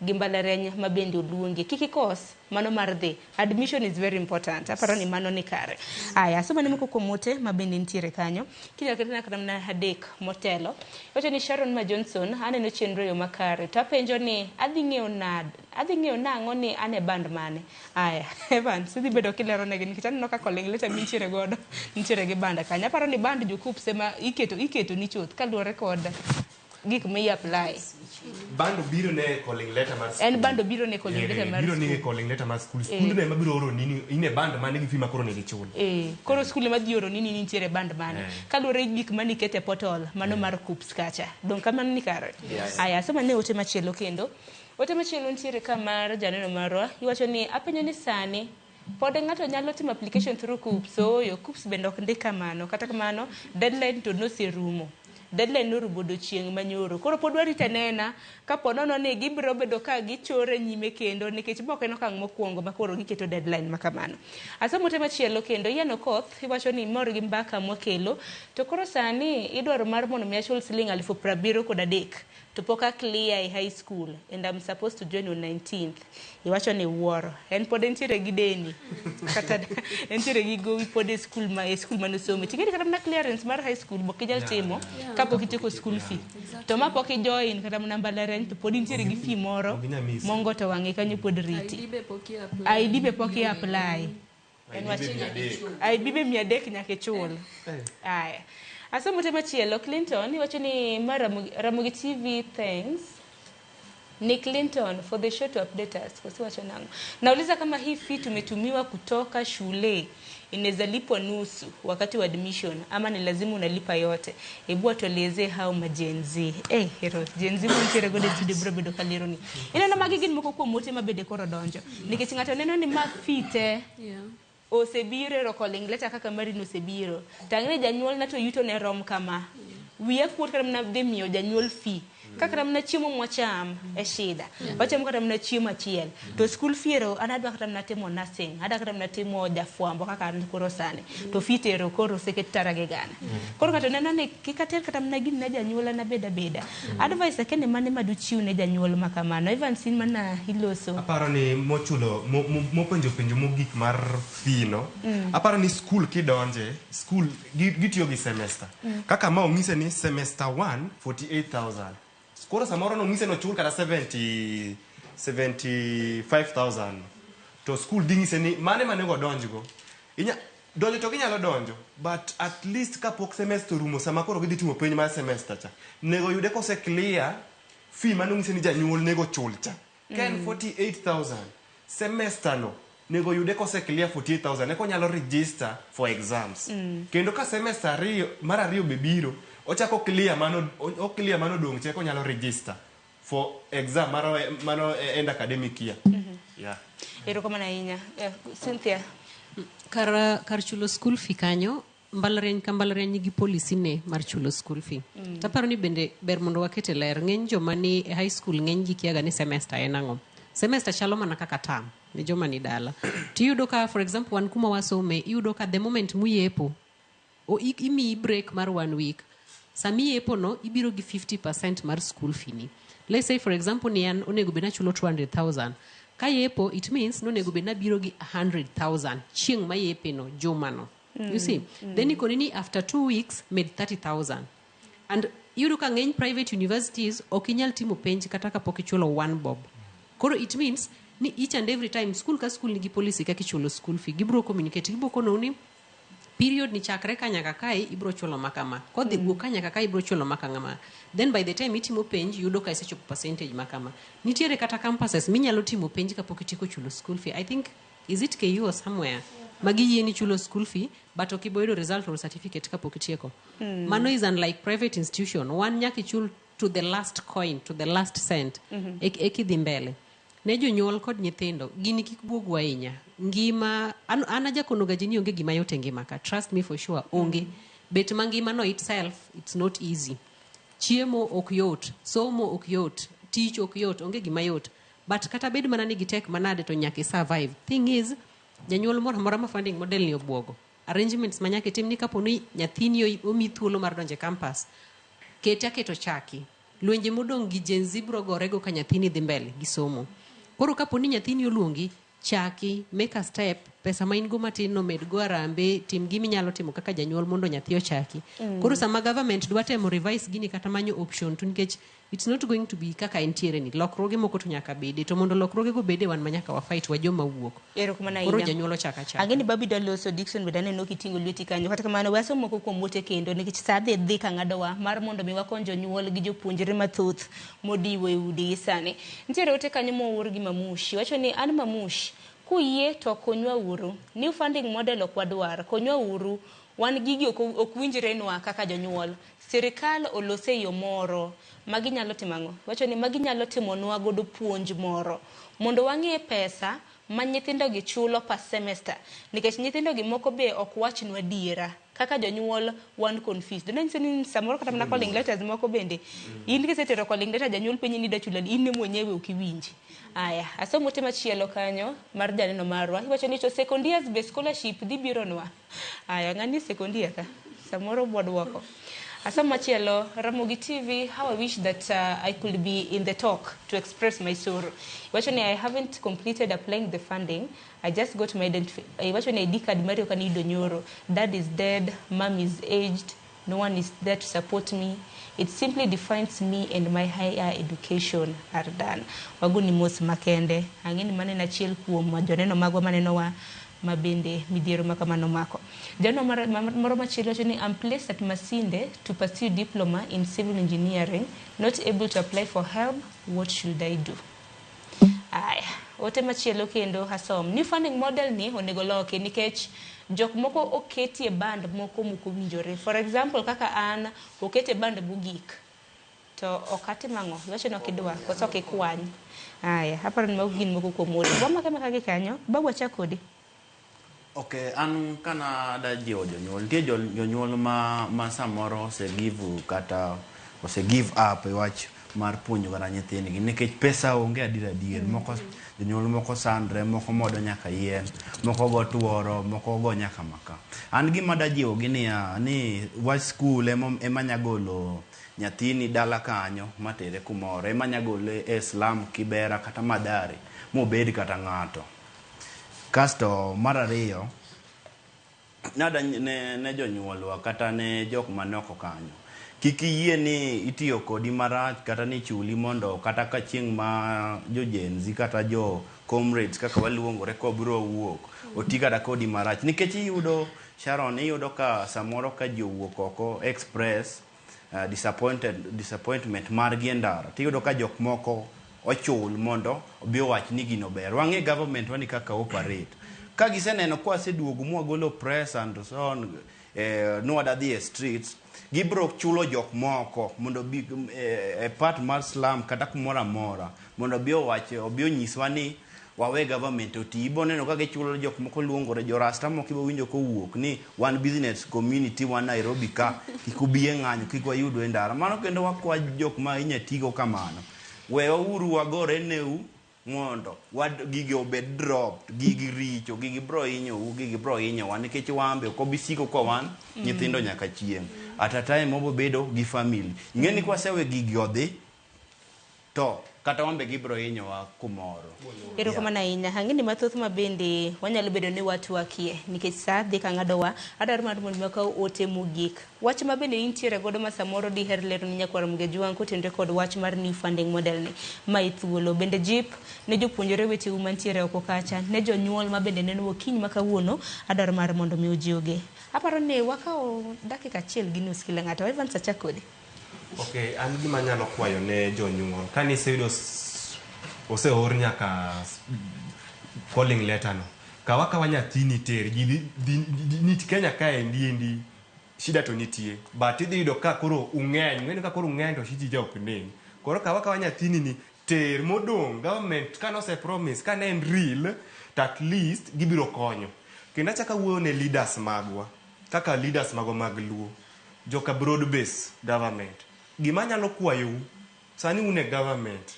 gi mbalariany ma bende oluonge kiki kos mano mar dhi admission is very important aparo ni mano ni kare aya so mane moko komote ma bende nitiere kanyo kinyalo ketna kata na adek motelo wacho ni Sharon Ma Johnson aneno chenro yo makare to apenjo ni adhi ng'eyo nang'o ni ane band mane aya Evans sidhi bedo kilero negi nikech aneno ka calling letter mintiere godo nitiere gi band kanyo aparo ni band jokup sema iketo ni chuth kaluwore kod gik me apply bando biro ne calling letter mar school. En bando biro ne calling letter mar school. Biro ne calling letter mar school. School ne mabiro oro nini ine band mane gi fima koro ne gichul. Koro school ma biro nini nitiere band mane. Kalure gik mane kete portal mano mar KUPS kacha. Don kamano ni kare. Aya sema ne ote machielo kendo. Ote machielo nitiere kamar janeno marwa. Iwacho ni apenyo ni sani pod ng'ato nyalo timo application through KUPS. Yo KUPS bende ok ndika mano. Kata kamano deadline to no serumo. Deadline no rubodo chieng' manyoro. Koro pod warita nena kapo nono ni gibiro bedo ka gichore nyime kendo nikech moko en okang' mokwongo ma koro giketo deadline ma kamano. Asomo tema chielo kendo Yano Koth iwacho ni mor gi mbaka mokelo to koro sani idwaro mar mondo miachul siling 73,000 to poka clear e high school and I'm supposed to join on 19th. Iwacho ni wuoro. En pod entiere gi deni. Kata entiere gi gowi pod e school manosome. Tingeni kata na clearance mar high school bokijal timo kapok iteko school fee. To ma pok join kata na mbalariany to pod entiere gi fee moro mongo to wang'e kanyo pod riti. ID be pok apply. En wach ID be 300 nyaka chul. Aya. Asomo tema chielo Clinton iwacho ni Ramogi TV thanks ni Clinton for the show to update us. Kwa siwacho nangu. Nauliza kama hii fee tumetumiwa kutoka shule inaweza lipwa nusu wakati wa admission ama ni lazima unalipa yote. Hebu atueleze hao majenzi. Hero jenzi mwenye gode studio bedo kaliro ni. Ina na magigin moko kwa mote mabede koro donjo. Nikech ng'ato neno ni mafite. Osebiro ro calling letter kaka mari no sebiro tangre janyuol na to yuto ne rom kama wiya kuot kata mna dhi miyo janyuol fee kaka mna chiemo mwacham e shida wacham kata mna chiemo achiel to school fee ro anadwa kata mna timo nursing ada kata mna timo jafwambo kaka koro sane to fee tero koro sekretara ge gana koro kata neno ne kikater kata mna gin na janyuol na beda advice kene mane maduchiu ne janyuol makamano even sin mana hiloso aparo ni mochulo mopenjo mogik mar fee no aparo ni school kidonje school gitiyo gi semester kaka ma ong'ise ni semester 1 48,000 koro samoro no ng'ise no chul kata 75,000 to school ding'ise ni mane go donjgo donjo to ginyalo donjo but at least kapok semester rumo sama koro gidhi timo penj mar semester cha nego yude kose clear fee mane ng'ise ni janyuol nego chul cha ken 48,000 semester no nego yude kose clear 48,000 eko nyalo register for exams kendo ka semester mar ariyo be biro ochako clear mano dong cheko nyalo register for exam mano end academic year. Erokamano ahinya. Cynthia kar chulo school fee kanyo mbalariany gi policy ne mar chulo school fee. Taparo ni bende ber mondo wakete ler ng'eny joma ni high school ng'eny gi kiaga ni semester en ang'o. Semester chalo mana kaka term ni joma ni dala. Tiyudo ka for example wan kuma wasome iyudo ka the moment muyepo o imi break mar 1 week. Sami yepo no ibiro gi 50% mar school fee ni. Let's say for example ni an onego bena chulo 200,000. Ka yepo it means no nego bena biro gi 100,000 chieng' ma yepe no juma no. You see? Then ikonini after 2 weeks made 30,000. And you ka ng'eny private universities okinyal timo penj kata ka pok ichulo 1 bob. Koro it means ni each and every time school ka school nigi policy ka kichulo school fee gibro communicate gibro kono ni period ni chakre ka nyaka kai ibro chulo makama kodhi wuok ka nyaka kai ibro chulo makama then by the time itimo penj yudo ka isechopo percentage makama nitiere kata campuses minyalo timo penj kapok itiko chulo school fee I think is it KU or somewhere magi yeni chulo school fee but okiboyudo result or certificate kapok itieko mano is unlike private institution one nyaka chul to the last coin, to the last cent. Ekidhi mbele. Ne jonyuol kod nyithindo, gini kik buogu ahinya. Ngima, an ajakonoga ji ni onge gima yot e ngima ka. Trust me for sure, onge. Bet mangima no itself, it's not easy. Chiemo ok yot, somo ok yot, tich ok yot, onge gima yot. But kata bed mana nigi tek manade to nyaka survive. Thing is, janyuol moro amora ma funding model ni obwogo. Arrangements manyaka tim ni kapo ni nyathini omi thuolo mar donje campus. Keto chaki. Lwenje modong gi Gen Z bro gorego ka nyathini dhi mbele gi somo. Koro kapo ni nyathini oluongi, chaki, make a step, pesa ma in go matin no med go arambe, tim gimi nyalo timo kaka janyuol mondo nyathi ochaki. Koro sama government dwa temo revise gini kata manyo option to nikech it's not going to be kaka entiere ni. Lokruoge moko to nyaka bede. To mondo lokruoge go bede wan manyaka wa fight wa joma wuok. Koro janyuol ochaka chaka. Ageni babi daloso Dixon bedane no kitingo lweti kanyo. Kata kamano waso moko kuom wote kendo nikech sa dhi ka ng'adowa mar mondo mi wakonjo nyuol gi jopuonjre mathoth modiwo e udi sani. Nitiere ote kanyo mowuor gi Mamushi. Wacho ni an Mamushi kuyie to konywa uru. New funding model ok wadwar. Konywa uru. Wan gigi ok winjre nwa kaka jonyuol. Sirikal olose yo moro. Magi nyalo timango. Wacho ni magi nyalo timonwa godo puonj moro. Mondo wang'e pesa ma nyithindo gi chulo per semester. Nikech nyithindo gi moko be ok wachnwa diera. Kaka jonyuol wan confused. Donense ni samoro kata mana calling letters moko bende. In kisetero calling letter janyuol penyi ni da chulo in ne mwenyewe ukiwinji. Aya, asomo tema chielo kanyo mar janeno marwa. Iwacho ni to second years be scholarship dhi biro nwa. Aya, ng'ani second year ka. Samoro bodwoko. Asomo chielo Ramogi TV, how I wish that I could be in the talk to express my sorrow. Iwacho ni I haven't completed applying the funding. I just got my iwacho ni ID card mari okanido nyoro. Dad is dead, mom is aged, no one is there to support me. It simply defines me and my higher education are done. Waguni mos makende. Angeni maneno achiel kuom joneno magwa maneno wa mabende midhiero makamano mako. Jano moro machielo wacho ni I'm placed at Masinde to pursue diploma in civil engineering, not able to apply for help. What should I do? Aya, ote machielo kendo hasom. New funding model ni onego loke nikech jok moko oketi e band moko muko winjore. For example, kaka an okete band bugik. To okati mango. Wacho no kidwa koso kikwany. Aya, hapa ni magugin moko komori. Wama kama kage kanyo, babu achakodi. Okay, an kana da jiwo jonyuol. Nitie jonyuol ma samoro ose give up e wach mar puonjo kata nyithindgi nikech pesa onge adier. Moko jonyuol moko sandre, moko modo nyaka yien, moko go tuoro, moko go nyaka maka. An gima da jiwo gi ni wach school ema nyagolo nyathini dala kanyo matere kumoro, ema nyagole e slum, Kibera kata Madari mobed kata ng'ato. Kasto mar ariyo nada ne jonyuolwa kata ne jok manoko kanyo, kik iyie ni itiyo kodi marach kata ni chuli mondo kata ka chieng' ma jo Gen Z kata jo comrades kaka waluongore ko biro wuok oti kata kodi marach nikech iyudo Sharon, iyudo ka samoro ka jowuok oko express disappointment margi e ndara, tiyudo ka jok moko ochul mondo obi owach ni gino ber. Wang'e government wani kaka operate. Ka giseneno kwa seduogo mwagolo press and so on, nwada dhi e streets, gibro chulo jok moko mondo bi part mar slum kata kumora mora mondo bi onyiswa ni wawe government oti. Ibo neno ka gichulo jok moko luongore jo rasta moko ibo winjo ko wuok ni one business community one Nairobi ka kikubiye ng'anyo kik wayudo e ndara. Mano kendo wakwa jok ma inyatigo kamano. Wewa uru wagore neu mondo gigi obed dropped, gigi richo, gigi bro hinyo wan nikech wambe ok obisiko kwa wan nyithindo nyaka chieng'. At a time obo bedo gi family. Ing'eni kwa sewe gigi odhi to kata wambe gibro hinyo wa kumoro. Ero kama na inya hangini mathoth mabende wanyalo bedo ni watu wakie nikech sa dhi ka ng'adowa adar mar mondo maka ote mogik. Wach mabende intiere godo ma samoro di herlero ni nyakwara mgejuan kotendre kod wach mar new funding model ni ma ithuolo bende jip ne jopuonjore weche umantiere oko kacha ne jonyuol mabende neno kiny makawuono adar mar mondo mi ujioge. Aparo ne wakao dakika achiel gi nus kila ng'ato. Evans achakodi. Okay, an gima nyalo kwayo ne jonyuol kani seyudo oseor nyaka calling letter no kawa nyathini ter ni Kenya kae ndi shida to nitie but idhi yudo ka koro ung'eny ng'eni ka koro ung'eny to shiji ok nen koro kawa nyathini ni ter modong government ka nose promise ka ne en real to at least gibiro konyo kendo achaka wuoyo ne leaders magwa kaka leaders magwa mag luo joka broad base government gima nyalo kwayou sani une government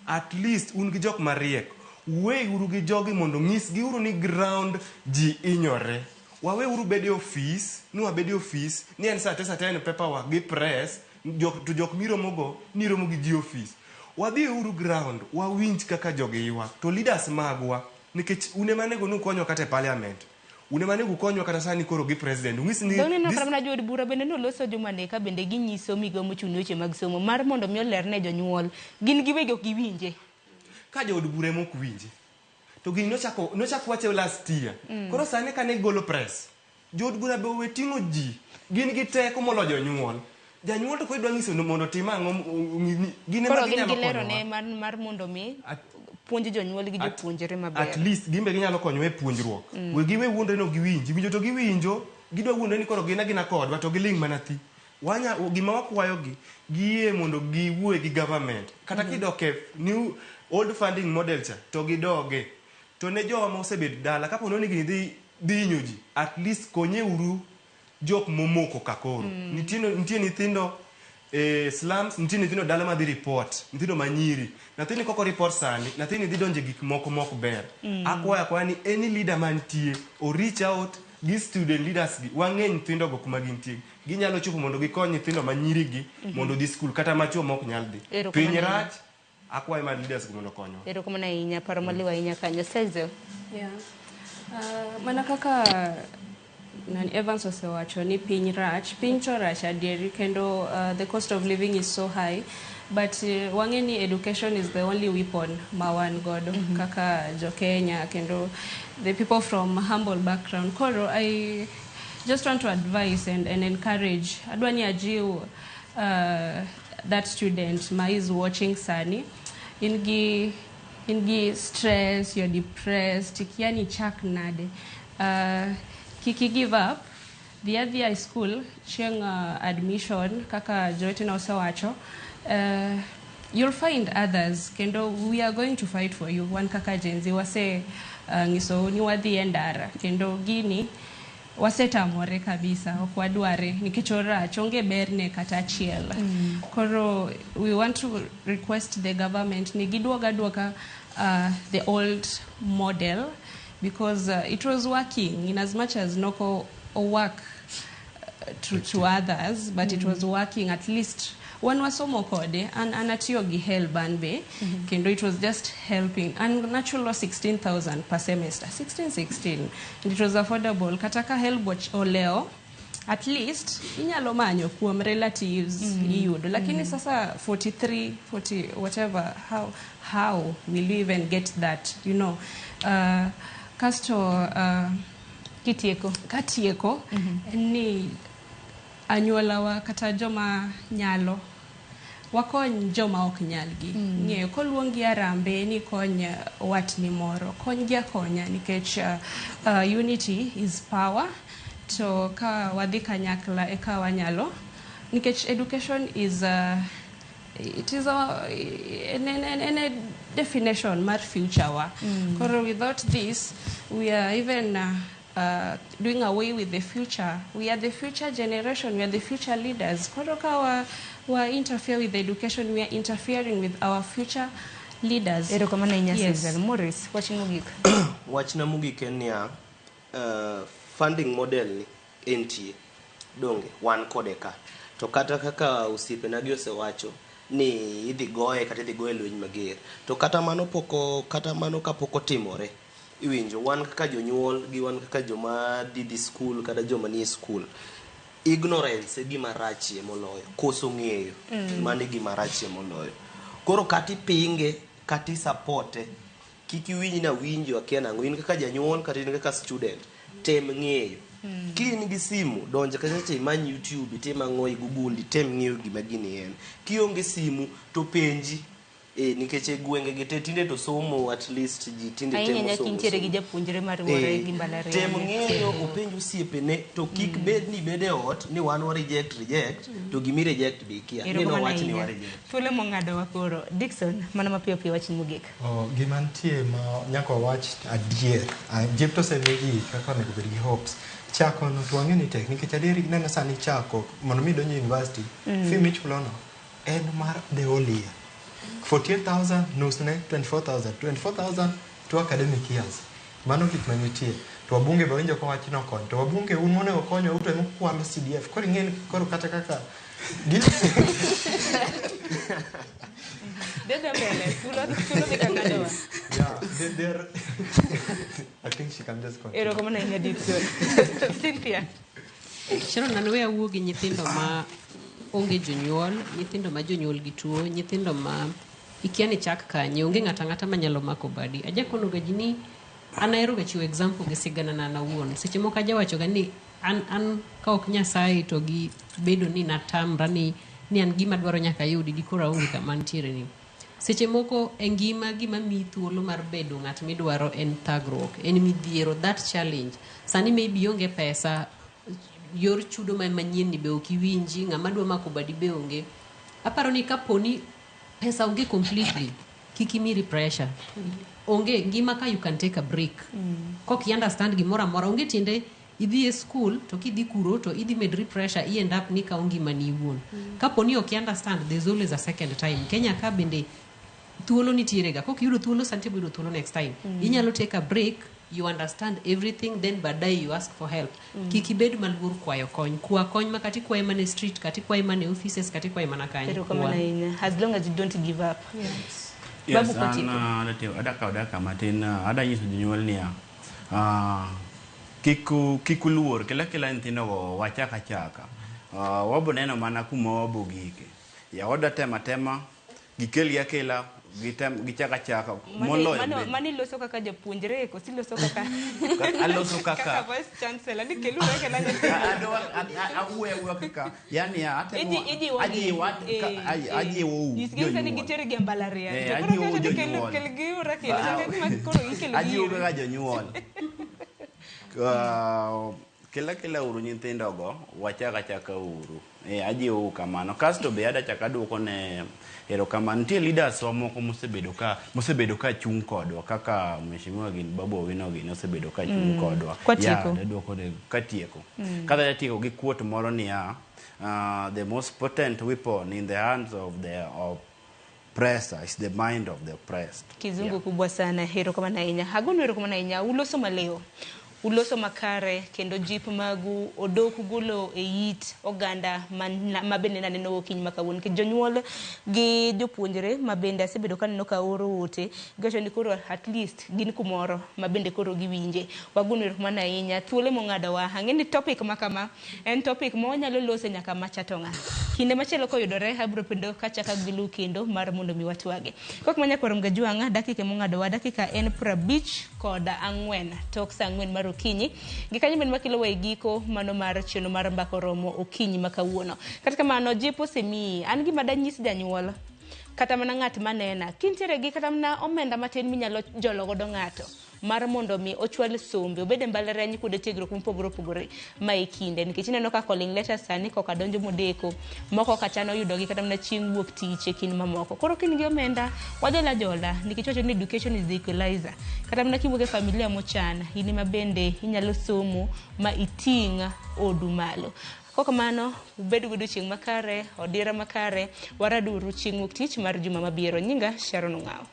at least un gi jok mariek we uru gi jogi mondo ng'is gi uru ni ground ji inyore wawe uru bede office ni wabede office ni en sate en paperwork gi press jok miromogo ni romo gi ji office wadhi uru ground wawinj kaka jogi ywak to leaders magwa nikech une manego nukonyo kata parliament une manego konyo kata sani koro gi president ng'is ni dong no kramna jod bura bende no loso jumane ka bende ginyiso migo mochuni weche mag somo mar mondo mi olerne jonyuol gin giwegi ok giwinje ka jod bura mok winje to gini nochako wache last year koro sani kane golo press jod bura be we ting'o ji gin gi teko molo jonyuol janyuol to kodwa ng'iso mondo tim ang'o gine koro gin gilero ne mar mondo mi puonj jonyuol gi jopuonjre maber at least gimbe ginyalo konyo e puonjruok we giwe wuondre no giwinji winjo to giwinjo gidwa wuondre ni koro gina kodwa to giling mana thi gima wakwayo gi giyie mondo giwuoye gi government kata kidoke new old funding model cha to gidoge to ne jowa mosebet dala kapo noni gini dhi inyo ji at least konye uru jok momoko kakoro nitie nyithindo slums nitie nyithindo dala madhi report nyithindo manyiri nathini koko report sani nathini dhi donje gik moko ber akwaya ni any leader mantie o reach out gi student leaders gi wang'eny nyithindo go kuma gintie ginyalo chopo mondo gikony nyithindo manyiri gi mondo dhi school kata machuo mok nyal dhi piny rach akwai ma leaders go mondo konyo erokamano ahinya paro maliwa ahinya kanyo Sezo mana kaka Evans osewacho ni piny to rach adieri kendo the cost of living is so high but wang'e ni education is the only weapon ma wan godo kaka jo Kenya kendo the people from humble background koro I just want to advise and encourage adwa ni ajiw that student ma is watching sani in gi stress, you're depressed ikiani chak nade kiki give up the other school chieng admission kaka Joyce na osewacho you'll find others kendo we are going to fight for you one kaka jenzi wase ngiso ni wadhi endara kendo gini wasetamore kabisa okwadware nikech orach onge berne kata achiel koro we want to request the government ni gidwoga the old model because it was working in as much as noko work to others but it was working at least one wasomo kode anatiyo gi help anbe kendo it was just helping and natural 16,000 per semester 16 and it was affordable kataka help oleo at least inyalo manyo kuom relatives iyudo lakini sasa 43 40 whatever how will you even get that you know kasto katieko ni anyuolawa kata joma nyalo wakony joma ok nyalgi ng'eyo koluongi arambe ni kony watni moro kony gi akonya nikech unity is power to ka wadhi kanyakla eka wanyalo nikech education is it is a definition mar future wa koro without this we are even doing away with the future. We are the future generation. We are the future leaders. Koroka wa interfere with education. We are interfering with our future leaders. Yes. Morris, watching Mugik. Watching Mugik Kenya funding model ni NTA. Donge one kodeka. To kata kaka usipe na giose wacho ni idhi goye kata idhi goye lwenj mager. To kata mano kapoko timore. Iwinjo wan kaka jonyuol gi wan kaka joma didi school kata joma ni school ignorance gima rachie moloyo koso ng'eyo mane gima rachie moloyo koro kati pinge kati supporte kiki winji na winjo akia nango in kaka janyuol kata in kaka student tem ng'eyo kini gi simu donje kata imany YouTube tema ng'oyi Google tem ng'eyo gima gini en kionge simu to penji nikech gwenge gete tinde to somo at least ji tinde temo somo. Ai kintiere gi japuonjre mariwore gi mbalariany. Tem ng'eyo openjo osiepene to kik bed ni bede ot ni wan wa reject to gimi reject be kia. Ni no wach ni wa reject. Thuolo mong'ado wa koro. Dickson, mana mapiyo piyo wach mogik. Gima nitie ma nyaka wach adier. Jip to semegi kaka onego bed gi hopes. Chako no to wang'e ni tek nikech adier gineno sani chako mondo mi donjo university. Fee michulono en mar the whole year. 48,000 nusne 24,000 to academic years. Mano gik manitie. To wabunge ba winjo ko wach no kon. To wabunge un monego konyo uto emo kwalo CDF. Koro ing'eni koro kata kaka Dede mbele, tulo bika ngadowa. Yeah, they're I think she can just continue. Ero kama na inga Dickson. Cynthia. Shiro nanwe awuo gi nyithindo ma onge jonyuol, nyithindo ma jonyuol gi tuo, nyithindo ma ikia ni chak kanye, onge ng'ata manyalo mako badi. Ajakono ga jini anaero ga chiwo example gi sigana na nawuon. Seche moko ajawacho ga ni an ka ok Nyasaye to gi bedo ni natamra ni an gima dwaro nyaka yudi di kora onge kama ntiere ni. Seche moko engima gima mi thuolo mar bedo ng'at midwaro en thagruok, en midhiero, that challenge. Sani maybe onge pesa, yor chudo ma manyien ni be okiwinji, ng'ama dwa mako badi be onge. Aparo ni kaponi pesa onge completely, kikimiri pressure. Onge ngima ka you can take a break. Kok you understand gimora amora, onge tiende idhi e school to kidhi kuro to idhi medri pressure, I end up ni ka ongi mani wuon. Kaponi ok you understand, there's always a second time. Kenya ka bende thuolo nitiere ga, kok yudo thuolo santi yudo thuolo next time. Inyalo take a break, you understand everything, then badai you ask for help. Kikibed maluor kwayo kony. Kwa kony makati kwa emane street, kati kwa emane offices, kati kwa emana kanyi. Pero kama na ina, as long as you don't give up. Yes, adaka matin, ada nyiso jonyuol niya. Kikuluor, kila ntino go wachaka. Wabo neno mana kuma wabogike. Ya oda tema, gikeli akela, gichaka moloyo. Mani loso kaka japuonjre ko si loso kaka aloso kaka vice chancellor ni kelu reke na awe kaka yani ate aji wo isikisa ni gitere ge mbalariany aji wo kelu gi reke na koro ikelu aji wo ga jonyuol kila uru nyithindo go wachaka uru aji wo kamano kasto be ada chaka duoko ne ero kama nitie leaders wa moko mosebedo ka chung kodwa kaka mheshimiwa gin Babu Owino gin osebedo ka chung kodwa duoko de katieko kada jatieko gi quote moro niya the most potent weapon in the hands of the oppressor is the mind of the oppressed. Kizungu kubwa sana. Hero kama na inya hagono hero kama na inya uloso maleo uloso makare kendo jip magu odoku gulo e yit oganda mabende na neno kiny makawuon ke jonyuol gi jopuonjre mabende asebedo ka neno ka oro ote gacho ni koro at least gin kumoro mabende koro giwinje wagunero mana ahinya thuolo mong'ado wa ng'eni topic makama en topic mo nyalo lose nyaka machatonga kinde machielo koyudore abro pendo kachaka gilu kendo mar mondo mi watwage kok manya korom gajuanga dakika mong'ado wa dakika en 50 koda 4 tok sa 4 mar okinyi gikanyo ben makilo wa giko mano mar cheno mar mbako romo okinyi makawuono kata kamano jipo semi an gima danyis janyuol kata mana ng'at manena kintiere gi kata mana omenda matin minyalo jolo godo ng'ato mar mondo mi ochwal sombe obede mbalariany kude tiegruok mopogore ma ikinde nikech ineno ka calling letter sani koka donjo modeko moko kachano yudo gi kata mana chieng' wuok tich kin mamoko koro kin gi omenda wajola nikech wacho ni education is the equalizer kata mana kiwuok familia mochana ini mabende inyalo somo ma itinga odumalo koko mano ubed gudu chieng' makare odira makare waraduru chieng' wuok tich mar juma mabiro nyinga Sharon Ng'ao.